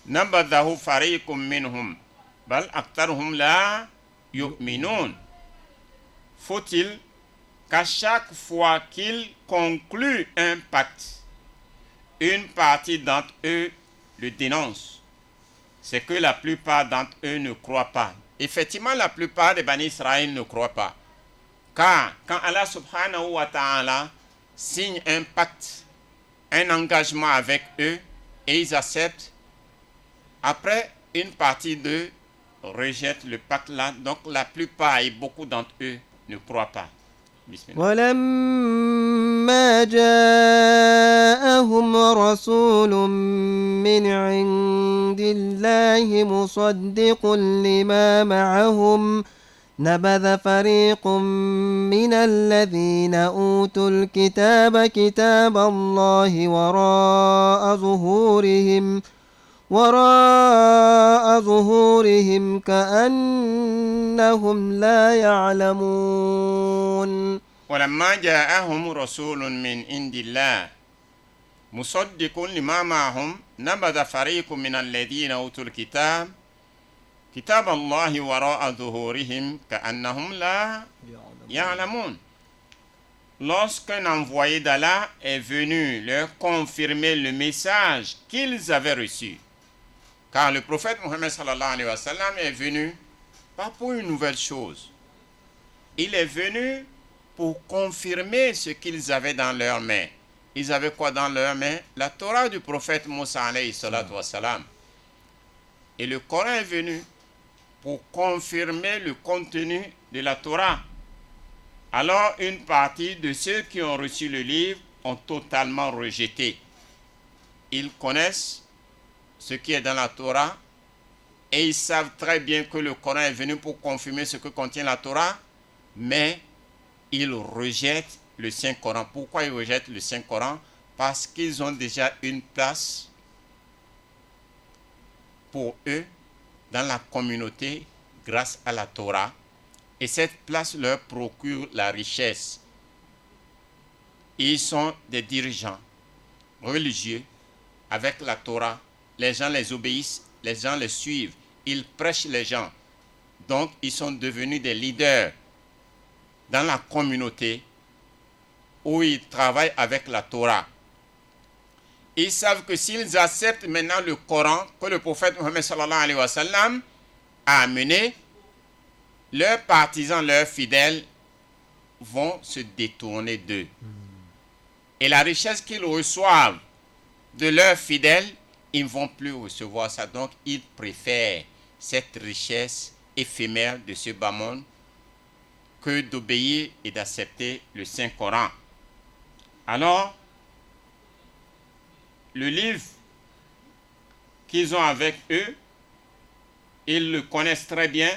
Speaker 3: نَبَذَهُ فَرِيقٌ مِّنْهُمْ بَلْ أَكْثَرُهُمْ لَا يُؤْمِنُونَ. Faut-il qu'à chaque fois qu'ils concluent un pacte, une partie d'entre eux le dénonce, c'est que la plupart d'entre eux ne croient pas. Effectivement, la plupart des Bani Israël ne croient pas. Car quand Allah subhanahu wa ta'ala signe un pacte, un engagement avec eux, et ils acceptent, après une partie d'eux rejette le pacte là, donc la plupart et beaucoup d'entre eux ne croient pas. Bismillah.
Speaker 4: ولما جاءهم رسول من عند الله مصدق لما معهم نبذ فريق من الذين أوتوا الكتاب كتاب الله وراء ظهورهم كأنهم لا يعلمون
Speaker 3: ولما جاءهم رسول من عند الله مصدق لما معهم نبذ فريق من الذين أوتوا الكتاب كتاب الله وراء ظهورهم كأنهم لا يعلمون. Lorsqu'un envoyé d'Allah est venu leur confirmer le message qu'ils avaient reçu, car le prophète Mohammed sallallahu alayhi wa sallam est venu pas pour une nouvelle chose, il est venu pour confirmer ce qu'ils avaient dans leurs mains. Ils avaient quoi dans leurs mains? La Torah du prophète Moussa alayhi salatu wa salam. Et le Coran est venu pour confirmer le contenu de la Torah. Alors une partie de ceux qui ont reçu le livre ont totalement rejeté. Ils connaissent ce qui est dans la Torah et ils savent très bien que le Coran est venu pour confirmer ce que contient la Torah, mais ils rejettent le Saint-Coran. Pourquoi ils rejettent le Saint-Coran? Parce qu'ils ont déjà une place pour eux dans la communauté grâce à la Torah. Et cette place leur procure la richesse. Ils sont des dirigeants religieux avec la Torah. Les gens les obéissent, les gens les suivent. Ils prêchent les gens. Donc, ils sont devenus des leaders dans la communauté où ils travaillent avec la Torah. Ils savent que s'ils acceptent maintenant le Coran que le prophète Mohammed sallallahu alayhi wa sallam a amené, leurs partisans, leurs fidèles vont se détourner d'eux. Et la richesse qu'ils reçoivent de leurs fidèles, ils ne vont plus recevoir ça. Donc, ils préfèrent cette richesse éphémère de ce bas monde que d'obéir et d'accepter le Saint-Coran. Alors, le livre qu'ils ont avec eux, ils le connaissent très bien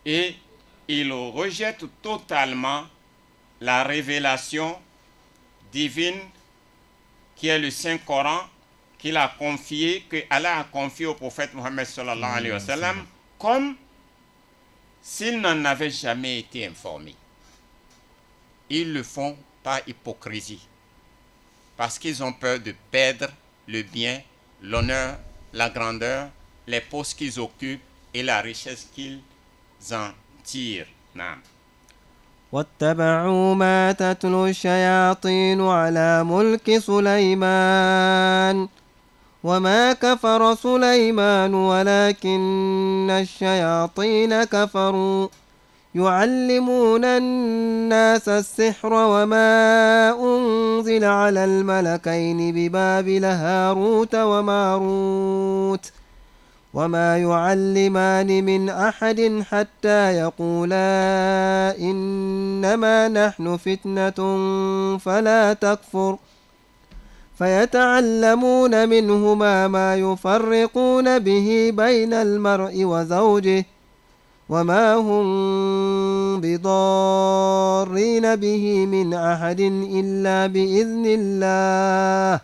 Speaker 3: et ils rejettent totalement la révélation divine qui est le Saint-Coran qu'il a confié, que Allah a confié au prophète Mohammed sallallahu alayhi wa sallam, comme s'ils n'en avaient jamais été informés. Ils le font par hypocrisie, parce qu'ils ont peur de perdre le bien, l'honneur, la grandeur, les postes qu'ils occupent et la richesse qu'ils en tirent. Non.
Speaker 4: واتبعوا ما تتلو الشياطين على ملك سليمان وما كفر سليمان ولكن الشياطين كفروا يعلمون الناس السحر وما أنزل على الملكين ببابل هاروت وماروت وما يعلمان من أحد حتى يقولا إنما نحن فتنة فلا تكفر فيتعلمون منهما ما يفرقون به بين المرء وزوجه وما هم بضارين به من أحد إلا بإذن الله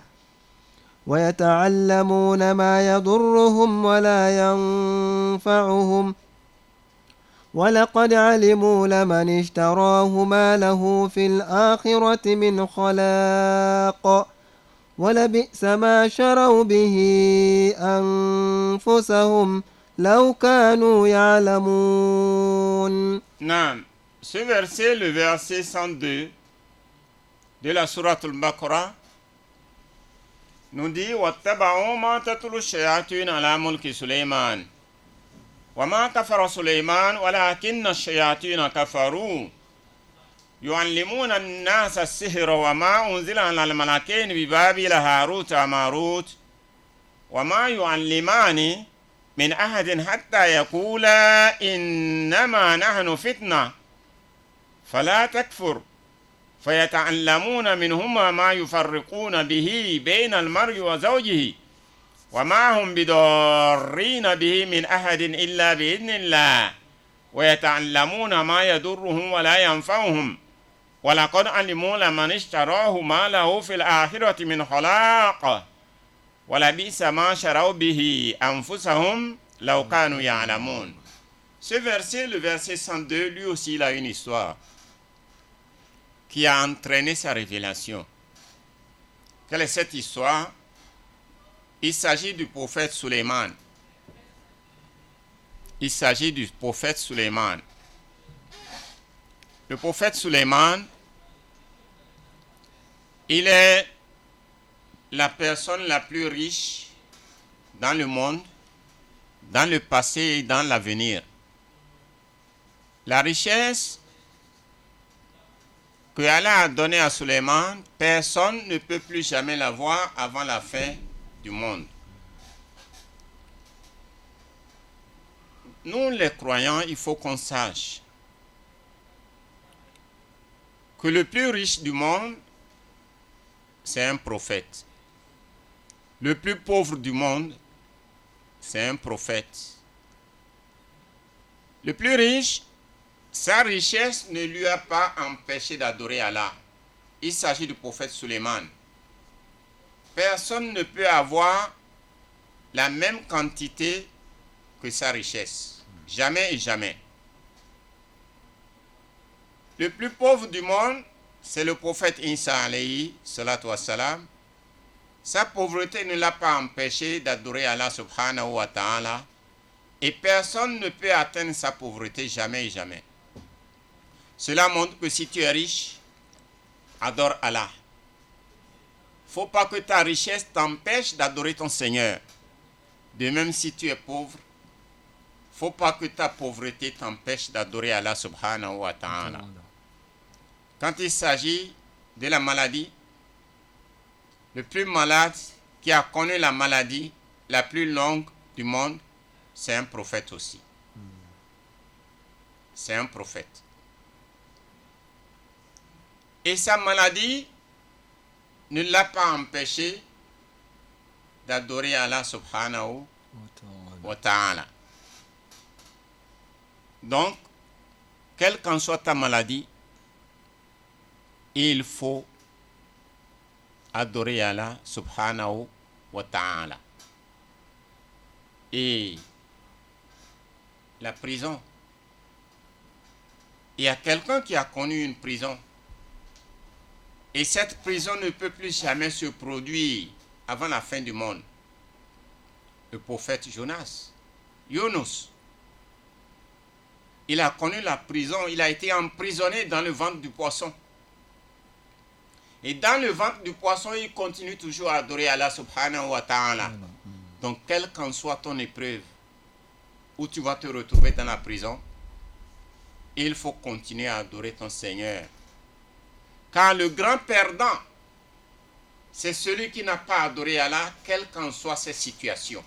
Speaker 4: ويتعلمون ما يضرهم ولا ينفعهم ولقد علموا لمن اشتراه ما له في الآخرة من خلاق ولبئس ما شروا به أنفسهم لو كانوا يعلمون.
Speaker 3: Non, ce verset, le verset 102 de la sourate Al-Baqarah, nous dit وَاتَّبَعُوا مَا تَتْلُو الشَّيَاطِينُ عَلَى مُلْكِ سُلَيْمَانَ وَمَا كَفَرَ سُلَيْمَانُ وَلَكِنَّ الشَّيَاطِينَ كَفَرُوا يُعَلِّمُونَ النَّاسَ السِّحْرَ وَمَا أُنزِلَ عَلَى الْمَلَكَيْنِ بِبَابِلَ هَارُوتَ وَمَارُوتَ وَمَا يُعَلِّمَانِ من أحد حتى يقولا إنما نحن فتنة فلا تكفر فيتعلمون منهما ما يفرقون به بين المرء وزوجه وما هم بضارين به من أحد إلا بإذن الله ويتعلمون ما يضرهم ولا ينفعهم ولقد علموا لمن اشتراه ما له في الآخرة من خلاق وَلَبِئْسَ مَا شَرَوْا بِهِ أَنفُسَهُمْ لَوْ كَانُوا يَعْلَمُونَ. Ce verset, le verset 102, lui aussi il a une histoire qui a entraîné sa révélation. Quelle est cette histoire? Il s'agit du prophète Suleiman. Il s'agit du prophète Suleiman. Le prophète Suleiman, il est la personne la plus riche dans le monde, dans le passé et dans l'avenir. La richesse que Allah a donnée à Suleiman, personne ne peut plus jamais la voir avant la fin du monde. Nous les croyants, il faut qu'on sache que le plus riche du monde, c'est un prophète. Le plus pauvre du monde, c'est un prophète. Le plus riche, sa richesse ne lui a pas empêché d'adorer Allah. Il s'agit du prophète Suleiman. Personne ne peut avoir la même quantité que sa richesse. Jamais et jamais. Le plus pauvre du monde, c'est le prophète Isa alayhi salatu wassalam. Sa pauvreté ne l'a pas empêché d'adorer Allah subhanahu wa ta'ala. Et personne ne peut atteindre sa pauvreté jamais et jamais. Cela montre que si tu es riche, adore Allah. Faut pas que ta richesse t'empêche d'adorer ton Seigneur. De même si tu es pauvre, faut pas que ta pauvreté t'empêche d'adorer Allah subhanahu wa ta'ala. Quand il s'agit de la maladie, le plus malade qui a connu la maladie la plus longue du monde, c'est un prophète aussi. C'est un prophète. Et sa maladie ne l'a pas empêché d'adorer Allah subhanahu wa ta'ala. Donc, quelle qu'en soit ta maladie, il faut adorer Allah subhanahu wa ta'ala. Et la prison, il y a quelqu'un qui a connu une prison. Et cette prison ne peut plus jamais se produire avant la fin du monde. Le prophète Jonas, Yunus, il a connu la prison, il a été emprisonné dans le ventre du poisson. Et dans le ventre du poisson, il continue toujours à adorer Allah subhanahu wa ta'ala. Donc, quelle qu'en soit ton épreuve, où tu vas te retrouver dans la prison, il faut continuer à adorer ton Seigneur. Car le grand perdant, c'est celui qui n'a pas adoré Allah, quelle qu'en soit ses situations.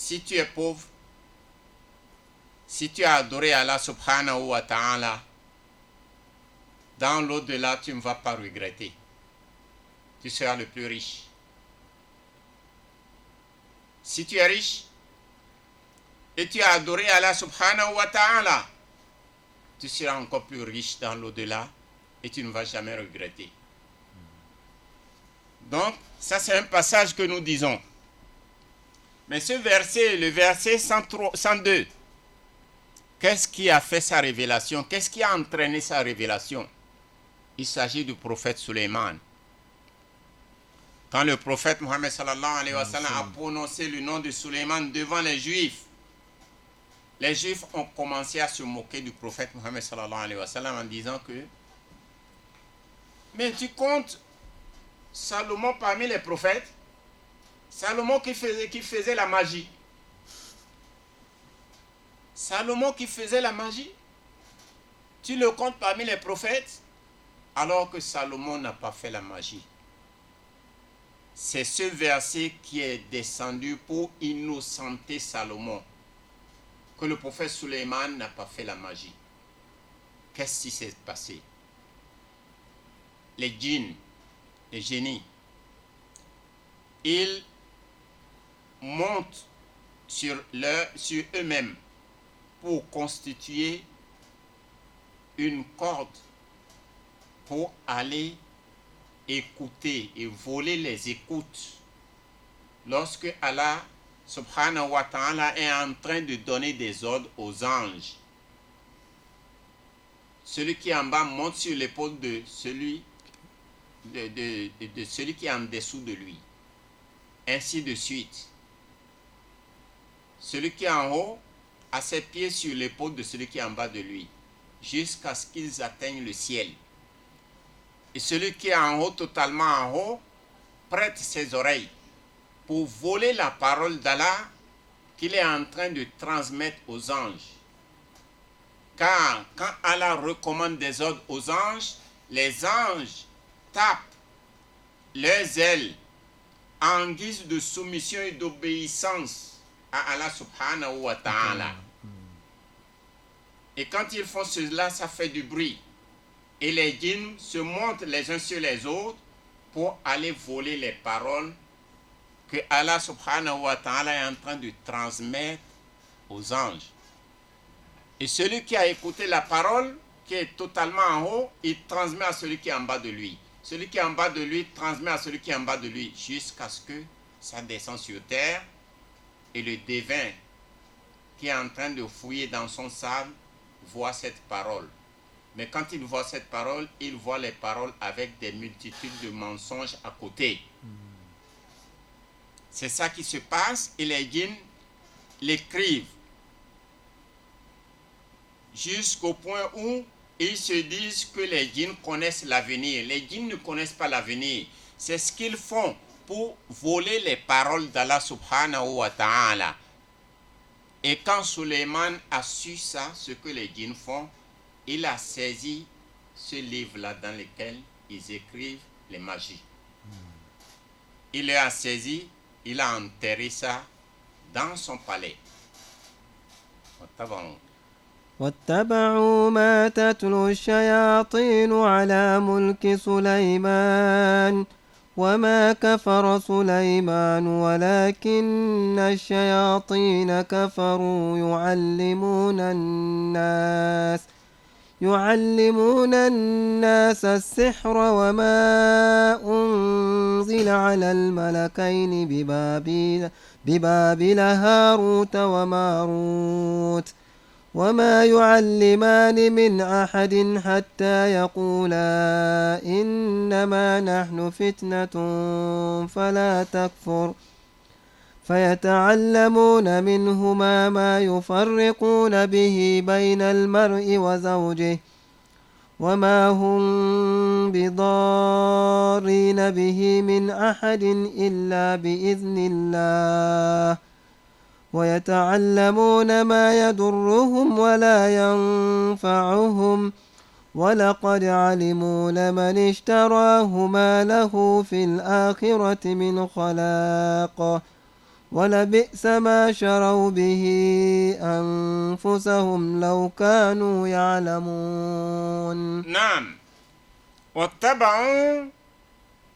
Speaker 3: si tu es pauvre, si tu as adoré Allah subhanahu wa ta'ala, dans l'au-delà, tu ne vas pas regretter. Tu seras le plus riche. Si tu es riche et tu as adoré Allah subhanahu wa ta'ala, tu seras encore plus riche dans l'au-delà et tu ne vas jamais regretter. Donc, ça c'est un passage que nous disons. Mais ce verset, le verset 102, qu'est-ce qui a fait sa révélation? Qu'est-ce qui a entraîné sa révélation? Il s'agit du prophète Suleiman. Quand le prophète Mohammed sallallahu alayhi wa sallam a prononcé le nom de Suleiman devant les Juifs ont commencé à se moquer du prophète Mohammed sallallahu alayhi wa sallam en disant que mais tu comptes Salomon parmi les prophètes, Salomon qui faisait la magie. Salomon qui faisait la magie, tu le comptes parmi les prophètes, alors que Salomon n'a pas fait la magie. C'est ce verset qui est descendu pour innocenter Salomon, que le prophète Suleiman n'a pas fait la magie. Qu'est-ce qui s'est passé? Les djinns, les génies, ils montent sur eux-mêmes pour constituer une corde pour aller écouter et voler les écoutes lorsque Allah subhanahu wa ta'ala est en train de donner des ordres aux anges. Celui qui est en bas monte sur l'épaule de celui qui est en dessous de lui. Ainsi de suite. Celui qui est en haut a ses pieds sur l'épaule de celui qui est en bas de lui, jusqu'à ce qu'ils atteignent le ciel. Et celui qui est en haut, totalement en haut, prête ses oreilles pour voler la parole d'Allah qu'il est en train de transmettre aux anges. Car quand Allah recommande des ordres aux anges, les anges tapent leurs ailes en guise de soumission et d'obéissance à Allah subhanahu wa ta'ala. Et quand ils font cela, ça fait du bruit. Et les djinns se montent les uns sur les autres pour aller voler les paroles que Allah subhanahu wa ta'ala est en train de transmettre aux anges. Et celui qui a écouté la parole, qui est totalement en haut, il transmet à celui qui est en bas de lui. Celui qui est en bas de lui transmet à celui qui est en bas de lui, jusqu'à ce que ça descende sur terre. Et le devin qui est en train de fouiller dans son sable voit cette parole. Mais quand il voit cette parole, il voit les paroles avec des multitudes de mensonges à côté. C'est ça qui se passe et les djinns l'écrivent. Jusqu'au point où ils se disent que les djinns connaissent l'avenir. Les djinns ne connaissent pas l'avenir. C'est ce qu'ils font pour voler les paroles d'Allah subhanahu wa ta'ala. Et quand Suleiman a su ça, ce que les djinns font, il a saisi ce livre-là dans lequel ils écrivent les magies. Il l'a saisi, il a enterré ça dans son palais.
Speaker 4: واتبعوا ما تتلو الشياطين على ملك سليمان وما كفر سليمان ولكن الشياطين كفروا يعلمون الناس السحر وما أنزل على الملكين ببابل هاروت وماروت وما يعلمان من أحد حتى يقولا إنما نحن فتنة فلا تكفر فيتعلمون منهما ما يفرقون به بين المرء وزوجه وما هم بضارين به من أحد إلا بإذن الله ويتعلمون ما يضرهم ولا ينفعهم ولقد علموا لمن اشتراه ما له في الآخرة من خلاق ولبئس ما شروا به أنفسهم لو كانوا يعلمون.
Speaker 3: نعم. واتبعوا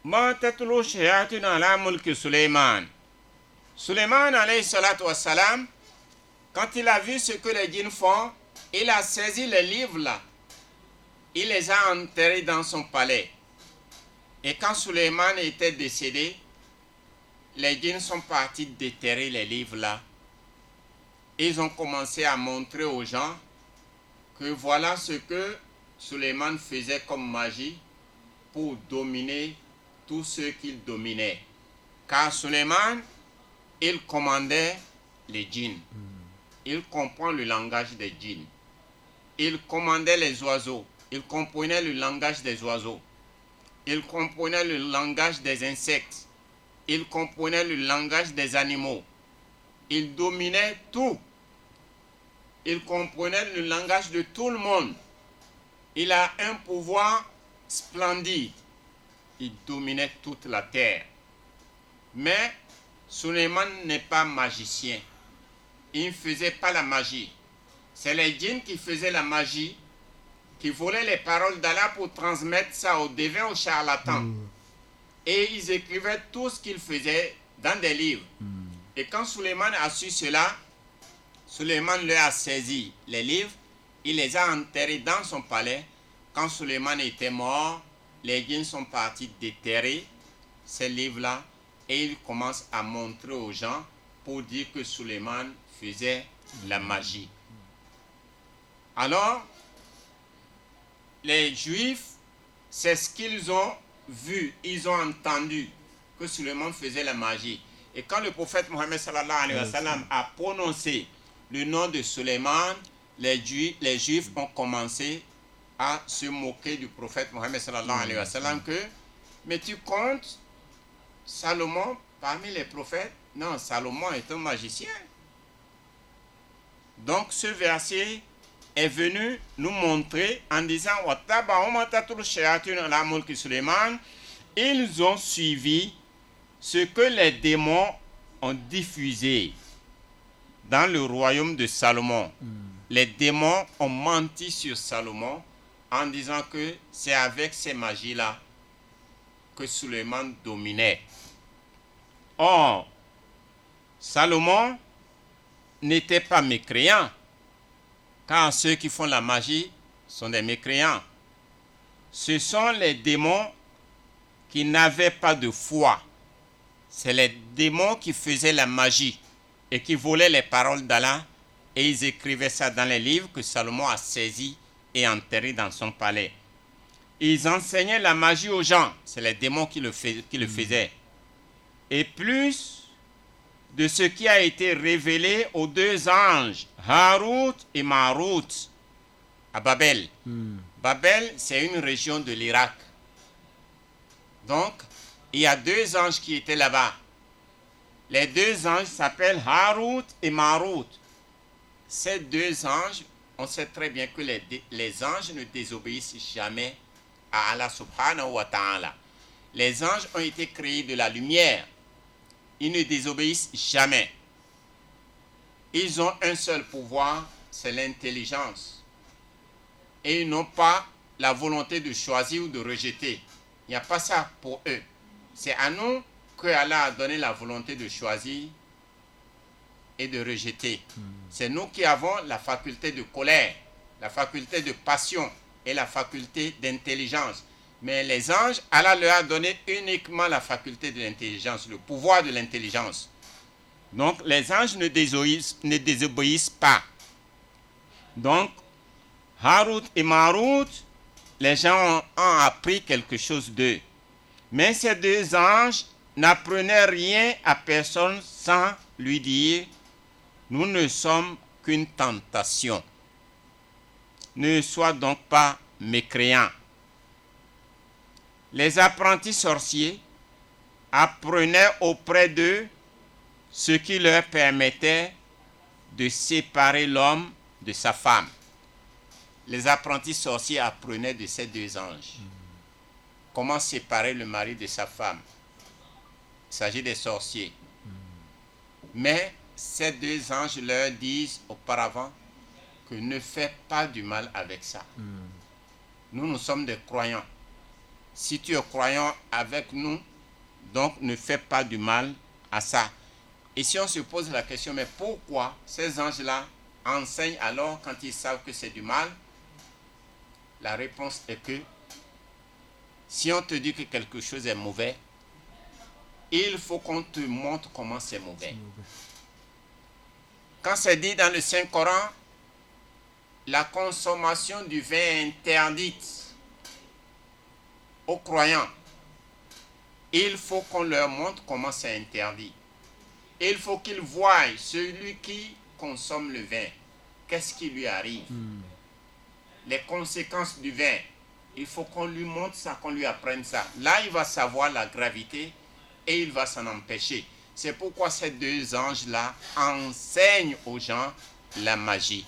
Speaker 3: ما تتلو الشياطين على ملك سليمان. Suleiman alayhi salatu wassalam, quand il a vu ce que les djinns font, il a saisi les livres là. Il les a enterrés dans son palais. Et quand Suleiman était décédé, les djinns sont partis déterrer les livres là. Ils ont commencé à montrer aux gens que voilà ce que Suleiman faisait comme magie pour dominer tous ceux qu'il dominait. Car Suleiman, il commandait les djinns. Il comprend le langage des djinns. Il commandait les oiseaux. Il comprenait le langage des oiseaux. Il comprenait le langage des insectes. Il comprenait le langage des animaux. Il dominait tout. Il comprenait le langage de tout le monde. Il a un pouvoir splendide. Il dominait toute la terre. Mais Suleiman n'est pas magicien. Il ne faisait pas la magie. C'est les djinns qui faisaient la magie, qui volaient les paroles d'Allah pour transmettre ça aux devins, aux charlatans. Et ils écrivaient tout ce qu'ils faisaient dans des livres. Et quand Suleiman a su cela, Suleiman leur a saisi les livres, il les a enterrés dans son palais. Quand Suleiman était mort, les djinns sont partis déterrer ces livres-là et ils commencent à montrer aux gens pour dire que Suleiman faisait la magie. Alors, les Juifs, c'est ce qu'ils ont vu, ils ont entendu que Suleiman faisait la magie. Et quand le prophète Mohammed sallallahu alayhi wa sallam a prononcé le nom de Suleiman, les Juifs ont commencé à se moquer du prophète Mohammed sallallahu alayhi wa sallam que, mais tu comptes Salomon parmi les prophètes? Non, Salomon est un magicien. Donc ce verset est venu nous montrer en disant ils ont suivi ce que les démons ont diffusé dans le royaume de Salomon. Les démons ont menti sur Salomon en disant que c'est avec ces magies-là que Suleiman dominait. Or, Salomon n'était pas mécréant, car ceux qui font la magie sont des mécréants. Ce sont les démons qui n'avaient pas de foi. C'est les démons qui faisaient la magie et qui volaient les paroles d'Allah et ils écrivaient ça dans les livres que Salomon a saisis et enterrés dans son palais. Ils enseignaient la magie aux gens. C'est les démons qui le faisaient. Et plus de ce qui a été révélé aux deux anges, Harut et Marut, à Babel. Babel, c'est une région de l'Irak. Donc, il y a deux anges qui étaient là-bas. Les deux anges s'appellent Harut et Marut. Ces deux anges, on sait très bien que les anges ne désobéissent jamais à Allah subhanahu wa ta'ala. Les anges ont été créés de la lumière. Ils ne désobéissent jamais. Ils ont un seul pouvoir, c'est l'intelligence. Et ils n'ont pas la volonté de choisir ou de rejeter. Il n'y a pas ça pour eux. C'est à nous que Allah a donné la volonté de choisir et de rejeter. C'est nous qui avons la faculté de colère, la faculté de passion et la faculté d'intelligence. Mais les anges, Allah leur a donné uniquement la faculté de l'intelligence, le pouvoir de l'intelligence. Donc les anges ne désobéissent pas. Donc, Harut et Marut, les gens ont appris quelque chose d'eux. Mais ces deux anges n'apprenaient rien à personne sans lui dire « Nous ne sommes qu'une tentation. Ne sois donc pas mécréant. » Les apprentis sorciers apprenaient auprès d'eux ce qui leur permettait de séparer l'homme de sa femme. Les apprentis sorciers apprenaient de ces deux anges. Comment séparer le mari de sa femme? Il s'agit des sorciers. Mais ces deux anges leur disent auparavant que ne fais pas du mal avec ça. Nous sommes des croyants. Si tu es croyant avec nous, donc ne fais pas du mal à ça. Et si on se pose la question, mais pourquoi ces anges-là enseignent alors quand ils savent que c'est du mal? La réponse est que si on te dit que quelque chose est mauvais, il faut qu'on te montre comment c'est mauvais. Quand c'est dit dans le Saint-Coran, la consommation du vin est interdite aux croyants. Il faut qu'on leur montre comment c'est interdit. Il faut qu'ils voient celui qui consomme le vin. Qu'est-ce qui lui arrive? Les conséquences du vin. Il faut qu'on lui montre ça, qu'on lui apprenne ça. Là, il va savoir la gravité et il va s'en empêcher. C'est pourquoi ces deux anges-là enseignent aux gens la magie.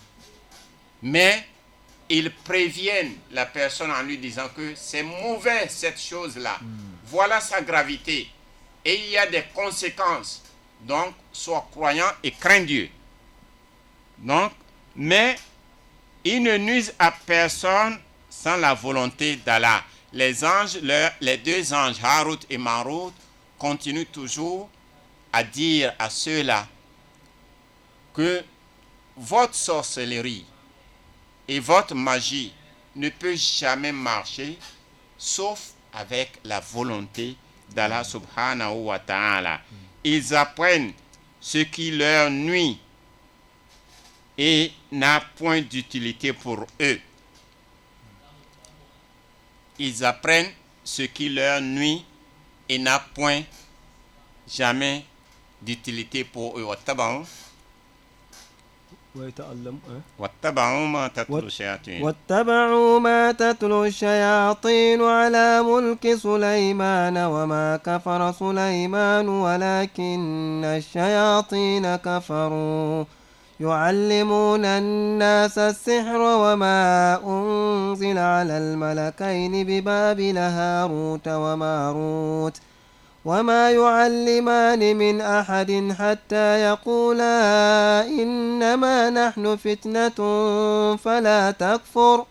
Speaker 3: Mais ils préviennent la personne en lui disant que c'est mauvais cette chose-là. Voilà sa gravité. Et il y a des conséquences. Donc, sois croyant et crains Dieu. Donc, mais ils ne nuisent à personne sans la volonté d'Allah. Les anges, les deux anges, Harut et Marut, continuent toujours à dire à ceux-là que votre sorcellerie et votre magie ne peut jamais marcher sauf avec la volonté d'Allah subhanahu wa ta'ala. Ils apprennent ce qui leur nuit et n'a point d'utilité pour eux. Ils apprennent ce qui leur nuit et n'a point jamais d'utilité pour eux. واتبعوا ما تتلو الشياطين
Speaker 4: واتبعوا ما تتلو الشياطين على ملك سليمان وما كفر سليمان ولكن الشياطين كفروا يعلمون الناس السحر وما أنزل على الملكين ببابل هاروت وماروت وما يعلمان من أحد حتى يقولا إنما نحن فتنة فلا تكفر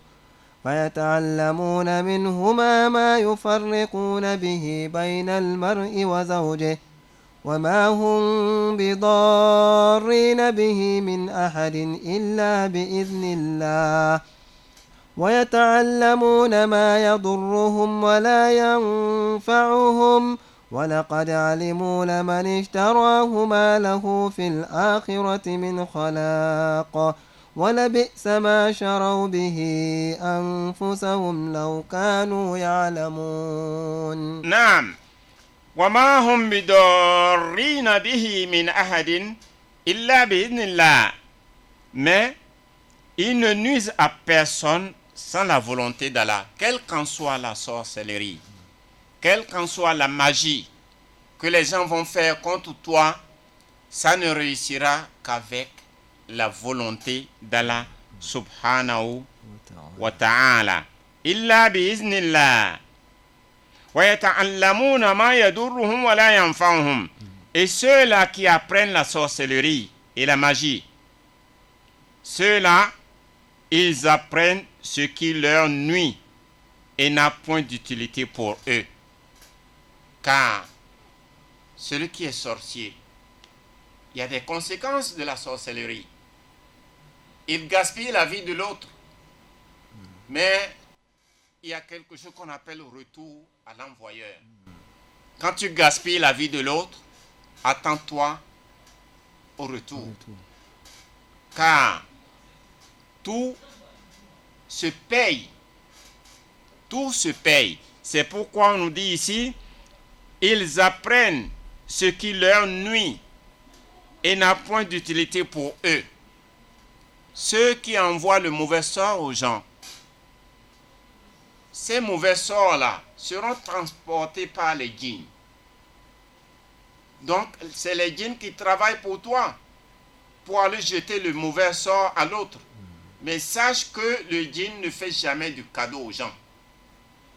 Speaker 4: فيتعلمون منهما ما يفرقون به بين المرء وزوجه وما هم بضارين به من أحد إلا بإذن الله ويتعلمون ما يضرهم ولا ينفعهم ولقد علموا لمن اشتراه ما له في الآخرة من خلاق ولبئس ما شروا به أنفسهم لو كانوا يعلمون.
Speaker 3: نعم وما هم بضارين به من أحد إلا بإذن الله. Mais ils ne nuisent à personne sans la volonté d'Allah, quelle qu'en soit la sorcellerie, quelle qu'en soit la magie que les gens vont faire contre toi, ça ne réussira qu'avec la volonté d'Allah subhanahu wa ta'ala. Illa bi'iznillah. Wa yata'allamuna ma yadurruhum wa la yanfa'uhum. Et ceux-là qui apprennent la sorcellerie et la magie, ceux-là, ils apprennent ce qui leur nuit et n'a point d'utilité pour eux. Car celui qui est sorcier, il y a des conséquences de la sorcellerie. Il gaspille la vie de l'autre. Mais il y a quelque chose qu'on appelle le retour à l'envoyeur. Quand tu gaspilles la vie de l'autre, attends-toi au retour. Car tout se paye. Tout se paye. C'est pourquoi on nous dit ici, ils apprennent ce qui leur nuit et n'a point d'utilité pour eux. Ceux qui envoient le mauvais sort aux gens, ces mauvais sorts-là seront transportés par les djinns. Donc, c'est les djinns qui travaillent pour toi, pour aller jeter le mauvais sort à l'autre. Mais sache que le djinn ne fait jamais du cadeau aux gens.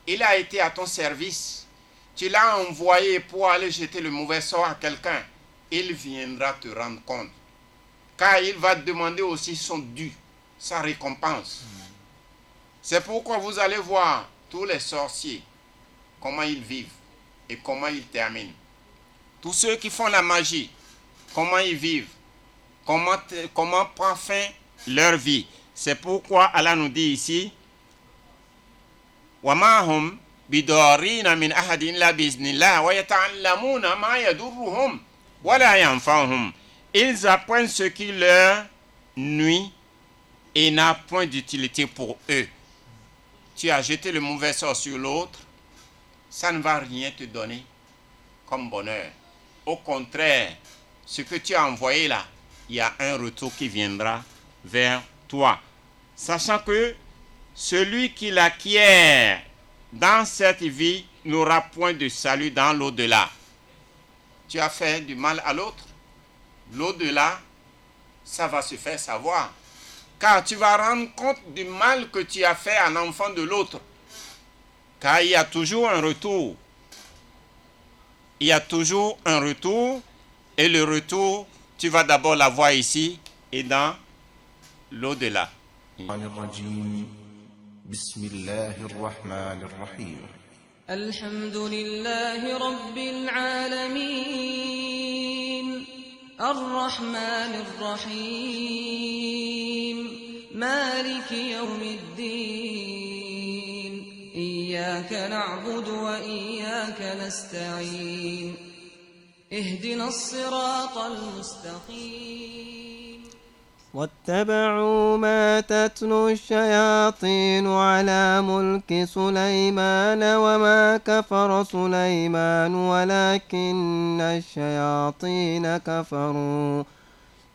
Speaker 3: Il a été à ton service. Tu l'as envoyé pour aller jeter le mauvais sort à quelqu'un. il viendra te rendre compte. Car il va demander aussi son dû, sa récompense. C'est pourquoi vous allez voir tous les sorciers, comment ils vivent et comment ils terminent. Tous ceux qui font la magie, comment ils vivent, comment prend fin leur vie. C'est pourquoi Allah nous dit ici, وَمَا هُمْ بِضَارِّينَ مِنْ أَحَدٍ إِلَّا بِإِذْنِ اللَّهِ وَيَتَعَلَّمُونَ مَا يَضُرُّهُمْ وَلَا يَنفَعُهُمْ. Ils apprennent ce qui leur nuit et n'a point d'utilité pour eux. Tu as jeté le mauvais sort sur l'autre, ça ne va rien te donner comme bonheur. Au contraire, ce que tu as envoyé là, il y a un retour qui viendra vers toi. Sachant que celui qui l'acquiert dans cette vie n'aura point de salut dans l'au-delà. Tu as fait du mal à l'autre, l'au-delà, ça va se faire savoir. Car tu vas rendre compte du mal que tu as fait à un enfant de l'autre. Car il y a toujours un retour. Il y a toujours un retour. Et le retour, tu vas d'abord l'avoir ici et dans l'au-delà.
Speaker 1: بسم الله الرحمن الرحيم
Speaker 2: الحمد لله رب العالمين الرحمن الرحيم مالك يوم الدين إياك نعبد وإياك نستعين اهدنا الصراط المستقيم
Speaker 4: واتبعوا ما تتلو الشياطين على ملك سليمان وما كفر سليمان ولكن الشياطين كفروا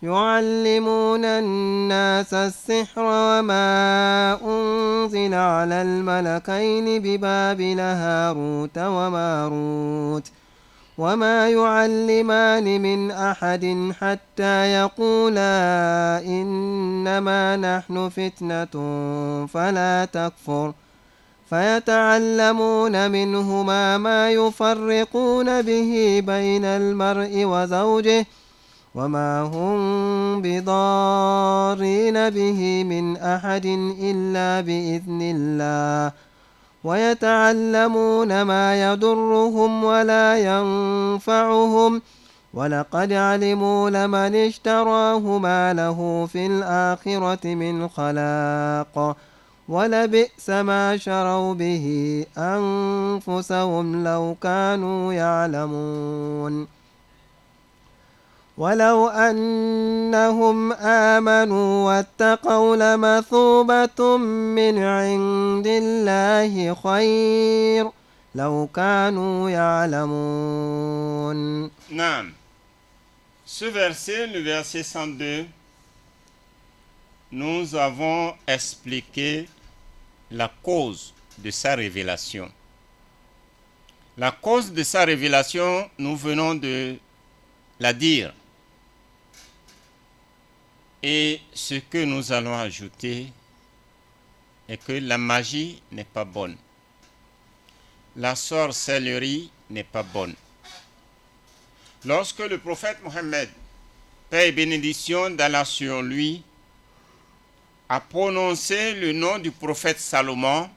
Speaker 4: يعلمون الناس السحر وما أنزل على الملكين ببابل هاروت وماروت وما يعلمان من أحد حتى يقولا إنما نحن فتنة فلا تكفر فيتعلمون منهما ما يفرقون به بين المرء وزوجه وما هم بضارين به من أحد إلا بإذن الله ويتعلمون ما يضرهم ولا ينفعهم ولقد علموا لمن اشتراه ما له في الآخرة من خلاق ولبئس ما شروا به أنفسهم لو كانوا يعلمون ولو أنهم آمنوا واتقوا لمثوبة من عند الله خير لو كانوا يعلمون.
Speaker 3: Non. Ce verset, le verset 102, nous avons expliqué la cause de sa révélation. La cause de sa révélation, nous venons de la dire. Et ce que nous allons ajouter est que la magie n'est pas bonne. La sorcellerie n'est pas bonne. Lorsque le prophète Mohammed, paix et bénédiction d'Allah sur lui, a prononcé le nom du prophète Salomon,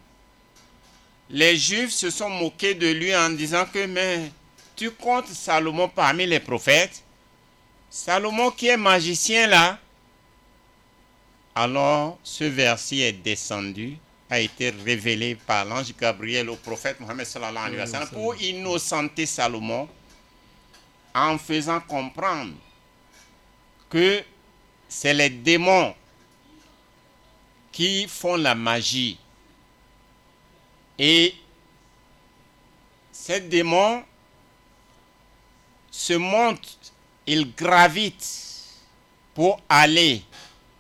Speaker 3: les Juifs se sont moqués de lui en disant que mais tu comptes Salomon parmi les prophètes? Salomon qui est magicien là? Alors ce verset est descendu, a été révélé par l'ange Gabriel au prophète Mohammed sallallahu alayhi wa sallam pour innocenter Salomon en faisant comprendre que c'est les démons qui font la magie. Et ces démons se montent, ils gravitent pour aller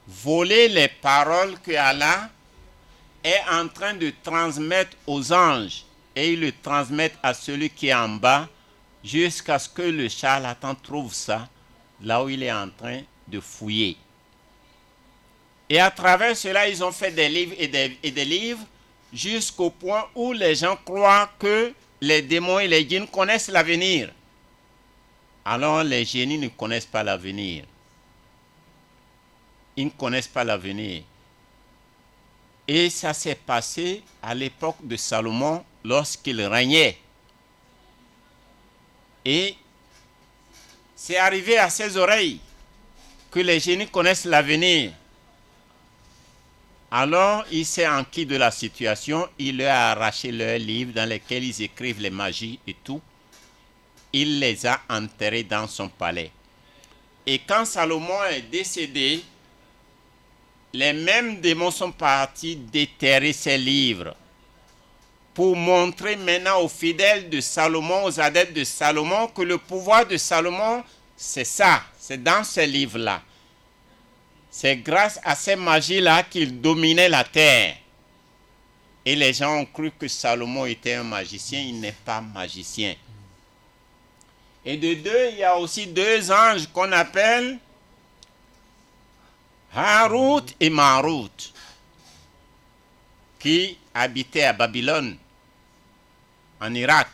Speaker 3: voler les paroles que Allah est en train de transmettre aux anges. Et ils le transmettent à celui qui est en bas jusqu'à ce que le charlatan trouve ça là où il est en train de fouiller. Et à travers cela, ils ont fait des livres et des livres jusqu'au point où les gens croient que les démons et les djinns connaissent l'avenir. Alors les génies ne connaissent pas l'avenir. Ils ne connaissent pas l'avenir. Et ça s'est passé à l'époque de Salomon lorsqu'il régnait. Et c'est arrivé à ses oreilles que les génies connaissent l'avenir. Alors il s'est enquis de la situation, il leur a arraché leurs livres dans lesquels ils écrivent les magies et tout. Il les a enterrés dans son palais. Et quand Salomon est décédé, les mêmes démons sont partis déterrer ces livres pour montrer maintenant aux fidèles de Salomon, aux adeptes de Salomon, que le pouvoir de Salomon, c'est ça, c'est dans ces livres-là. C'est grâce à ces magies-là qu'il dominait la terre. Et les gens ont cru que Salomon était un magicien, il n'est pas magicien. Et de deux, il y a aussi deux anges qu'on appelle Harut et Marut, qui habitaient à Babylone, en Irak.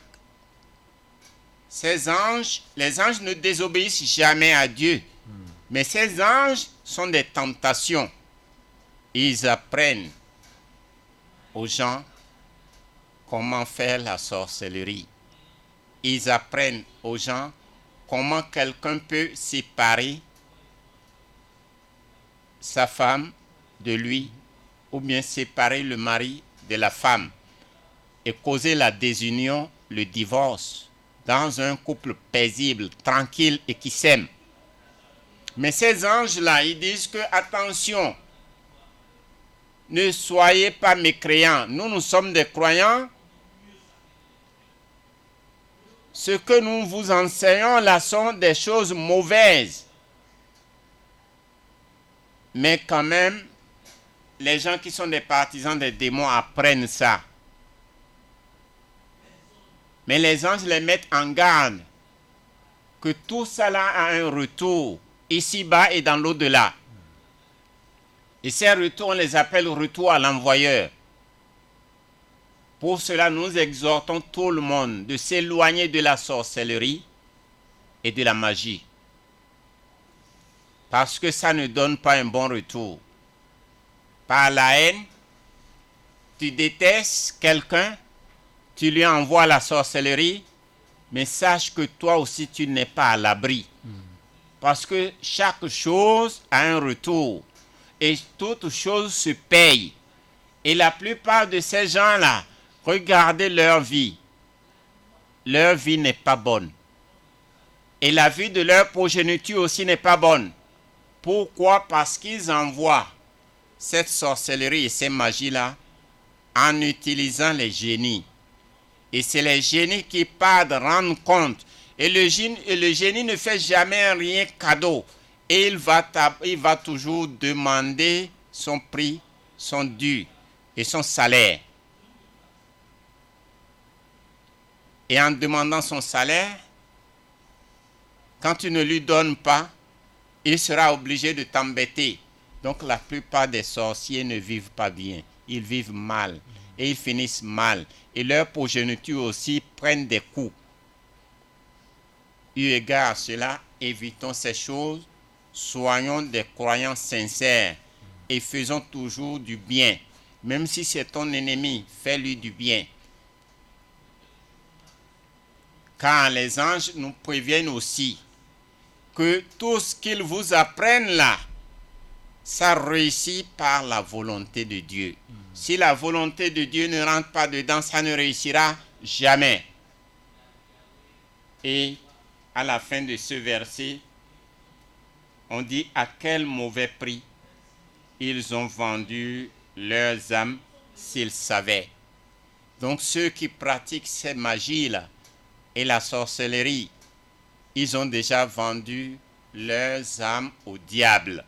Speaker 3: Ces anges, les anges ne désobéissent jamais à Dieu, mais ces anges sont des tentations. Ils apprennent aux gens comment faire la sorcellerie. Ils apprennent aux gens comment quelqu'un peut séparer sa femme de lui, ou bien séparer le mari de la femme et causer la désunion, le divorce, dans un couple paisible, tranquille et qui s'aime. Mais ces anges-là, ils disent que, attention, ne soyez pas mécréants. Nous sommes des croyants. Ce que nous vous enseignons là sont des choses mauvaises. Mais quand même, les gens qui sont des partisans des démons apprennent ça. Mais les anges les mettent en garde que tout ça là a un retour, ici-bas et dans l'au-delà. Et ces retours, on les appelle retours à l'envoyeur. Pour cela, nous exhortons tout le monde de s'éloigner de la sorcellerie et de la magie. Parce que ça ne donne pas un bon retour. Par la haine, tu détestes quelqu'un, tu lui envoies la sorcellerie, mais sache que toi aussi tu n'es pas à l'abri. Parce que chaque chose a un retour. Et toute chose se paye. Et la plupart de ces gens-là, regardez leur vie. Leur vie n'est pas bonne. Et la vie de leur progéniture aussi n'est pas bonne. Pourquoi? Parce qu'ils envoient cette sorcellerie et ces magies-là en utilisant les génies. Et c'est les génies qui partent rendre compte. Et le génie ne fait jamais rien cadeau. Et il va toujours demander son prix, son dû et son salaire. Et en demandant son salaire, quand tu ne lui donnes pas, il sera obligé de t'embêter. Donc la plupart des sorciers ne vivent pas bien. Ils vivent mal. Et ils finissent mal. Et leurs progénitures aussi prennent des coups. Eu égard à cela, évitons ces choses. Soyons des croyants sincères. Et faisons toujours du bien. Même si c'est ton ennemi, fais-lui du bien. Car les anges nous préviennent aussi que tout ce qu'ils vous apprennent là, ça réussit par la volonté de Dieu. Si la volonté de Dieu ne rentre pas dedans, ça ne réussira jamais. Et à la fin de ce verset, on dit à quel mauvais prix ils ont vendu leurs âmes s'ils savaient. Donc ceux qui pratiquent ces magies-là et la sorcellerie, ils ont déjà vendu leurs âmes au diable.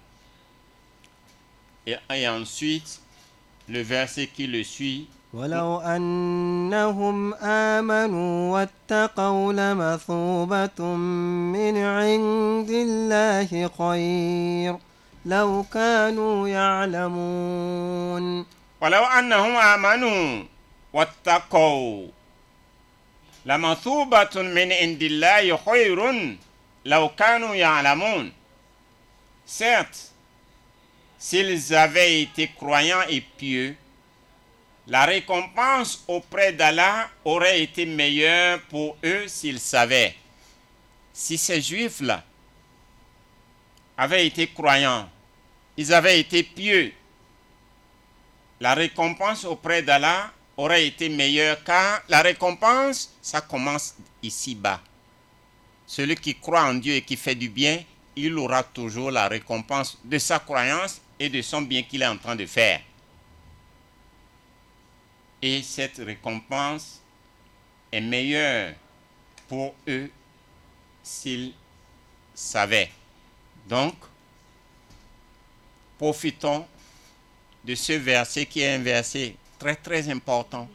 Speaker 3: Et ensuite, le verset qui le suit.
Speaker 4: ولو أنهم آمنوا واتقوا لمثوبة من عند الله خير لو كانوا يعلمون.
Speaker 3: ولو أنهم آمنوا واتقوا لمثوبة من عند الله خير law kanu ya'lamun. Certes, s'ils avaient été croyants et pieux, la récompense auprès d'Allah aurait été meilleure pour eux s'ils savaient. Si ces Juifs-là avaient été croyants, ils avaient été pieux, la récompense auprès d'Allah aurait été meilleure, car la récompense, ça commence ici-bas. Celui qui croit en Dieu et qui fait du bien, il aura toujours la récompense de sa croyance et de son bien qu'il est en train de faire. Et cette récompense est meilleure pour eux s'ils savaient. Donc, profitons de ce verset qui est un verset très très important,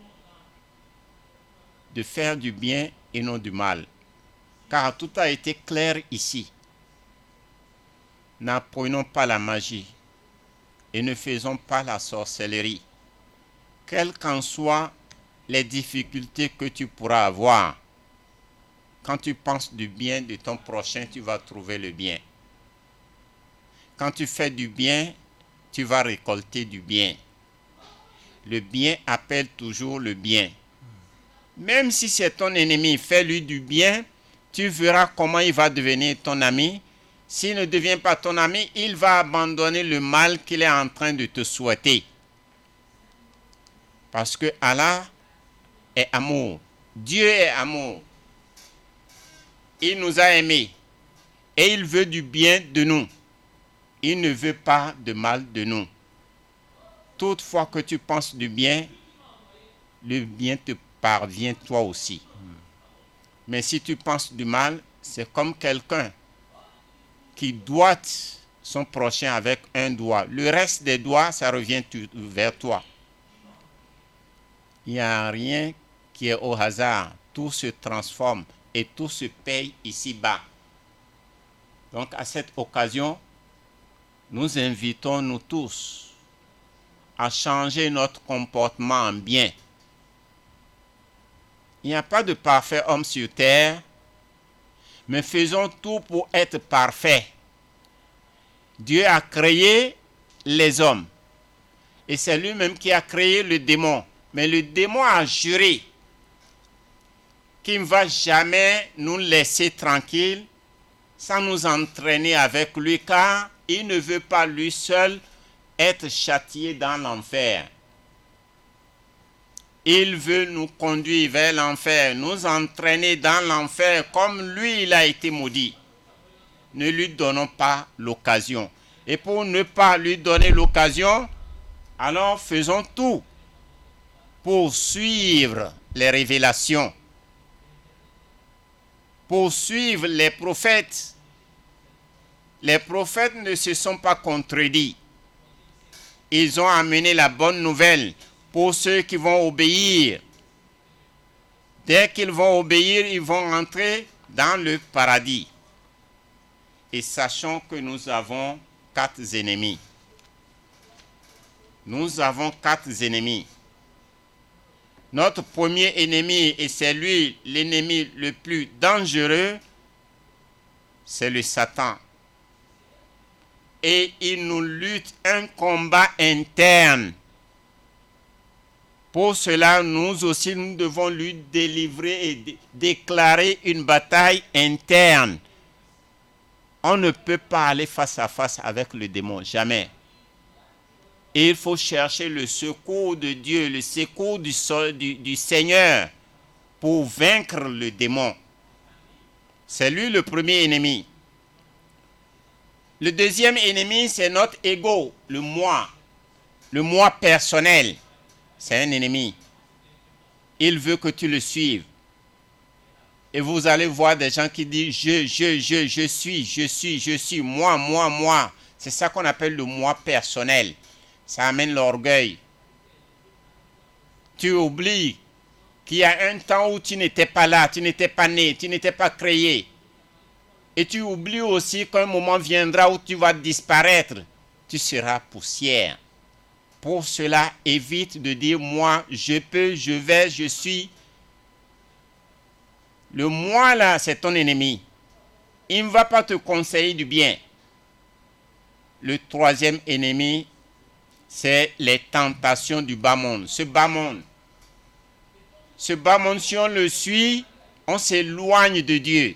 Speaker 3: de faire du bien et non du mal, car tout a été clair ici. N'apprenons pas la magie et ne faisons pas la sorcellerie, quelles qu'en soient les difficultés que tu pourras avoir. Quand tu penses du bien de ton prochain, tu vas trouver le bien. Quand tu fais du bien, tu vas récolter du bien. Le bien appelle toujours le bien. Même si c'est ton ennemi, fais-lui du bien, tu verras comment il va devenir ton ami. S'il ne devient pas ton ami, il va abandonner le mal qu'il est en train de te souhaiter. Parce que Allah est amour. Dieu est amour. Il nous a aimés et il veut du bien de nous. Il ne veut pas de mal de nous. Toutefois que tu penses du bien, le bien te parvient toi aussi. Mais si tu penses du mal, c'est comme quelqu'un qui doite son prochain avec un doigt. Le reste des doigts, ça revient vers toi. Il n'y a rien qui est au hasard. Tout se transforme et tout se paye ici-bas. Donc à cette occasion, nous invitons nous tous à changer notre comportement en bien. Il n'y a pas de parfait homme sur terre, mais faisons tout pour être parfait. Dieu a créé les hommes et c'est lui-même qui a créé le démon. Mais le démon a juré qu'il ne va jamais nous laisser tranquilles sans nous entraîner avec lui, car il ne veut pas lui seul être châtié dans l'enfer. Il veut nous conduire vers l'enfer, nous entraîner dans l'enfer comme lui, il a été maudit. Ne lui donnons pas l'occasion. Et pour ne pas lui donner l'occasion, alors faisons tout pour suivre les révélations, pour suivre les prophètes. Les prophètes ne se sont pas contredits. Ils ont amené la bonne nouvelle pour ceux qui vont obéir. Dès qu'ils vont obéir, ils vont entrer dans le paradis. Et sachons que nous avons 4 ennemis. Nous avons 4 ennemis. Notre premier ennemi, et c'est lui l'ennemi le plus dangereux, c'est le Satan. Et il nous lutte un combat interne. Pour cela, nous aussi, nous devons lui délivrer et déclarer une bataille interne. On ne peut pas aller face à face avec le démon, jamais. Et il faut chercher le secours de Dieu, le secours du Seigneur pour vaincre le démon. C'est lui le premier ennemi. Le deuxième ennemi, c'est notre ego, le moi personnel. C'est un ennemi. Il veut que tu le suives. Et vous allez voir des gens qui disent je suis, moi. C'est ça qu'on appelle le moi personnel. Ça amène l'orgueil. Tu oublies qu'il y a un temps où tu n'étais pas là, tu n'étais pas né, tu n'étais pas créé. Et tu oublies aussi qu'un moment viendra où tu vas disparaître. Tu seras poussière. Pour cela, évite de dire moi, je peux, je vais, je suis. Le moi là, c'est ton ennemi. Il ne va pas te conseiller du bien. Le troisième ennemi, c'est les tentations du bas monde. Ce bas monde, si on le suit, on s'éloigne de Dieu.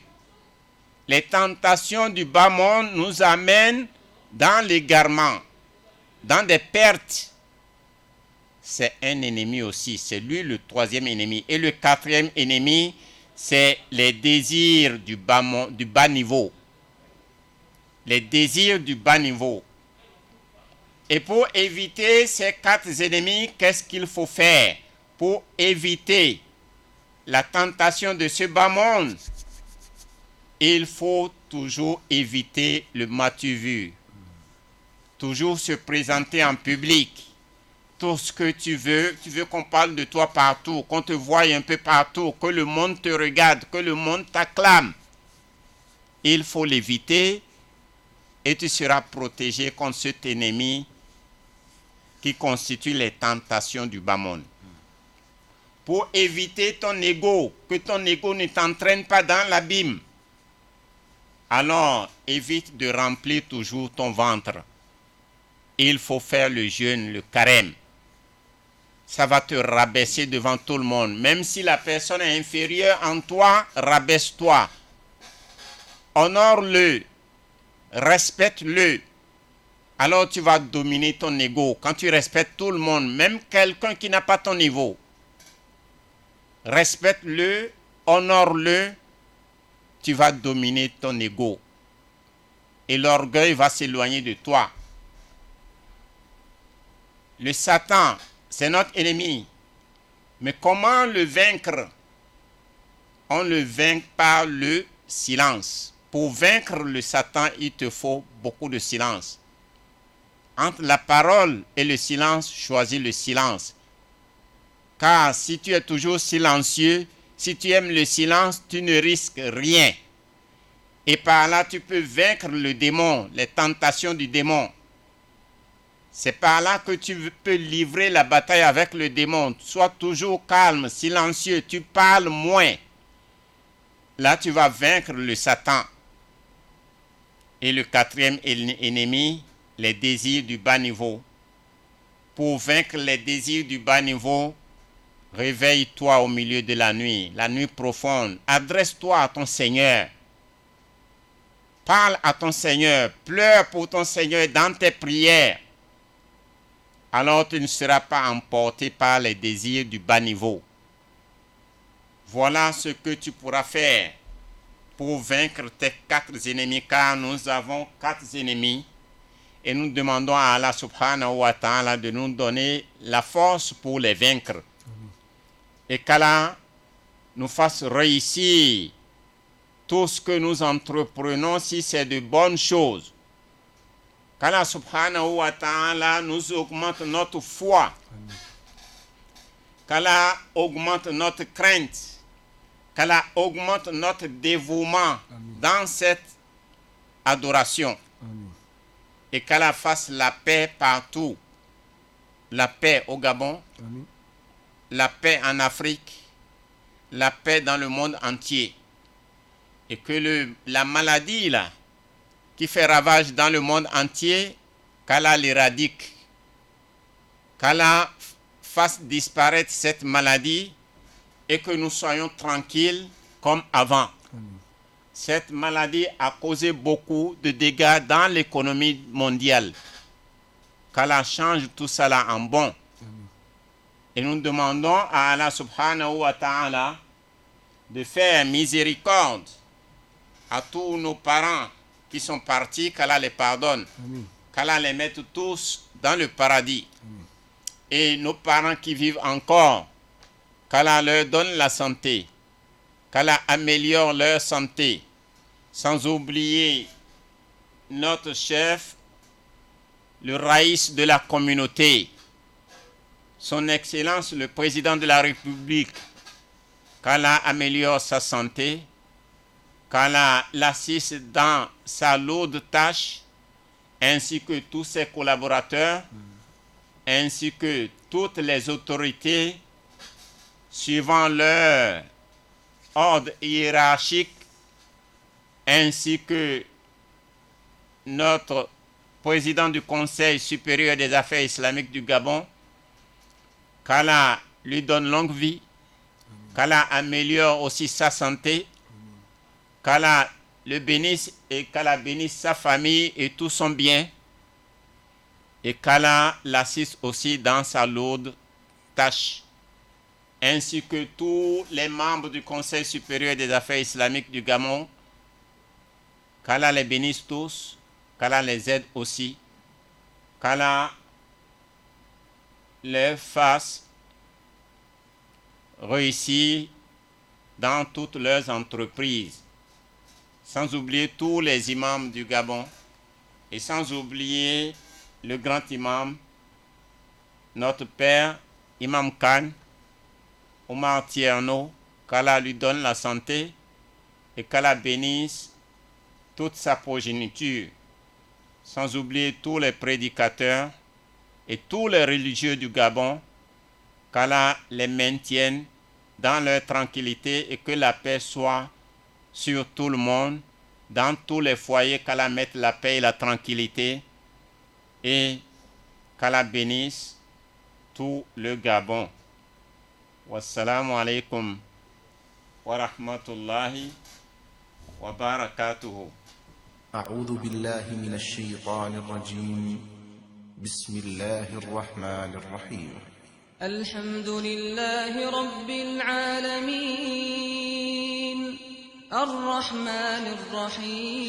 Speaker 3: Les tentations du bas monde nous amènent dans l'égarement, dans des pertes. C'est un ennemi aussi. C'est lui le troisième ennemi. Et le quatrième ennemi, c'est les désirs du bas niveau. Les désirs du bas niveau. Et pour éviter ces quatre ennemis, qu'est-ce qu'il faut faire? Pour éviter la tentation de ce bas monde, il faut toujours éviter le matu vu. Toujours se présenter en public. Tout ce que tu veux qu'on parle de toi partout, qu'on te voie un peu partout, que le monde te regarde, que le monde t'acclame. Il faut l'éviter et tu seras protégé contre cet ennemi qui constitue les tentations du bas monde. Pour éviter ton ego, que ton ego ne t'entraîne pas dans l'abîme, alors évite de remplir toujours ton ventre. Il faut faire le jeûne, le carême. Ça va te rabaisser devant tout le monde. Même si la personne est inférieure en toi, rabaisse-toi. Honore-le. Respecte-le. Alors tu vas dominer ton ego. Quand tu respectes tout le monde, même quelqu'un qui n'a pas ton niveau, respecte-le, honore-le, tu vas dominer ton ego. Et l'orgueil va s'éloigner de toi. Le Satan, c'est notre ennemi. Mais comment le vaincre? On le vainc par le silence. Pour vaincre le Satan, il te faut beaucoup de silence. Entre la parole et le silence, choisis le silence. Car si tu es toujours silencieux, si tu aimes le silence, tu ne risques rien. Et par là, tu peux vaincre le démon, les tentations du démon. C'est par là que tu peux livrer la bataille avec le démon. Sois toujours calme, silencieux, tu parles moins. Là, tu vas vaincre le Satan. Et le quatrième ennemi, les désirs du bas niveau. Pour vaincre les désirs du bas niveau, réveille-toi au milieu de la nuit profonde. Adresse-toi à ton Seigneur. Parle à ton Seigneur. Pleure pour ton Seigneur dans tes prières. Alors tu ne seras pas emporté par les désirs du bas niveau. Voilà ce que tu pourras faire pour vaincre tes quatre ennemis, car nous avons quatre ennemis. Et nous demandons à Allah subhanahu wa ta'ala de nous donner la force pour les vaincre. Et qu'Allah nous fasse réussir tout ce que nous entreprenons si c'est de bonnes choses. Qu'Allah subhanahu wa ta'ala nous augmente notre foi. Qu'Allah augmente notre crainte. Qu'Allah augmente notre dévouement dans cette adoration. Et qu'Allah fasse la paix partout. La paix au Gabon. La paix en Afrique. La paix dans le monde entier. Et que la maladie là, qui fait ravage dans le monde entier, qu'Allah l'éradique. Qu'Allah fasse disparaître cette maladie et que nous soyons tranquilles comme avant. Cette maladie a causé beaucoup de dégâts dans l'économie mondiale. Qu'Allah change tout cela en bon. Et nous demandons à Allah subhanahu wa ta'ala de faire miséricorde à tous nos parents qui sont partis, qu'Allah les pardonne. Qu'Allah les mette tous dans le paradis. Et nos parents qui vivent encore, qu'Allah leur donne la santé. Qu'Allah améliore leur santé. Sans oublier notre chef, le raïs de la communauté, son Excellence le Président de la République, qu'Allah améliore sa santé, qu'Allah l'assiste dans sa lourde tâche, ainsi que tous ses collaborateurs, ainsi que toutes les autorités, suivant leur ordre hiérarchique, ainsi que notre président du Conseil supérieur des affaires islamiques du Gabon, qu'Allah lui donne longue vie, qu'Allah améliore aussi sa santé, qu'Allah le bénisse et qu'Allah bénisse sa famille et tout son bien, et qu'Allah l'assiste aussi dans sa lourde tâche, ainsi que tous les membres du Conseil supérieur des affaires islamiques du Gabon, qu'Allah les bénisse tous, qu'Allah les aide aussi, qu'Allah les fasse réussir dans toutes leurs entreprises, sans oublier tous les imams du Gabon et sans oublier le grand imam, notre père, Imam Khan, Omar Tierno, qu'Allah lui donne la santé et qu'Allah bénisse toute sa progéniture, sans oublier tous les prédicateurs et tous les religieux du Gabon, qu'Allah les maintienne dans leur tranquillité et que la paix soit sur tout le monde, dans tous les foyers, qu'Allah mette la paix et la tranquillité et qu'Allah bénisse tout le Gabon. Wassalamu alaikum wa rahmatullahi wa barakatuhu.
Speaker 1: أعوذ بالله من الشيطان الرجيم بسم الله الرحمن الرحيم
Speaker 2: الحمد لله رب العالمين الرحمن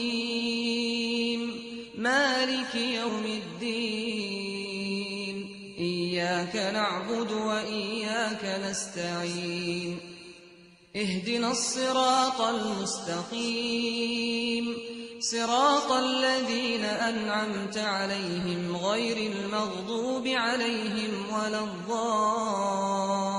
Speaker 2: الرحيم مالك يوم الدين إياك نعبد وإياك نستعين اهدنا الصراط المستقيم صراط الذين أنعمت عليهم غير المغضوب عليهم ولا الضالين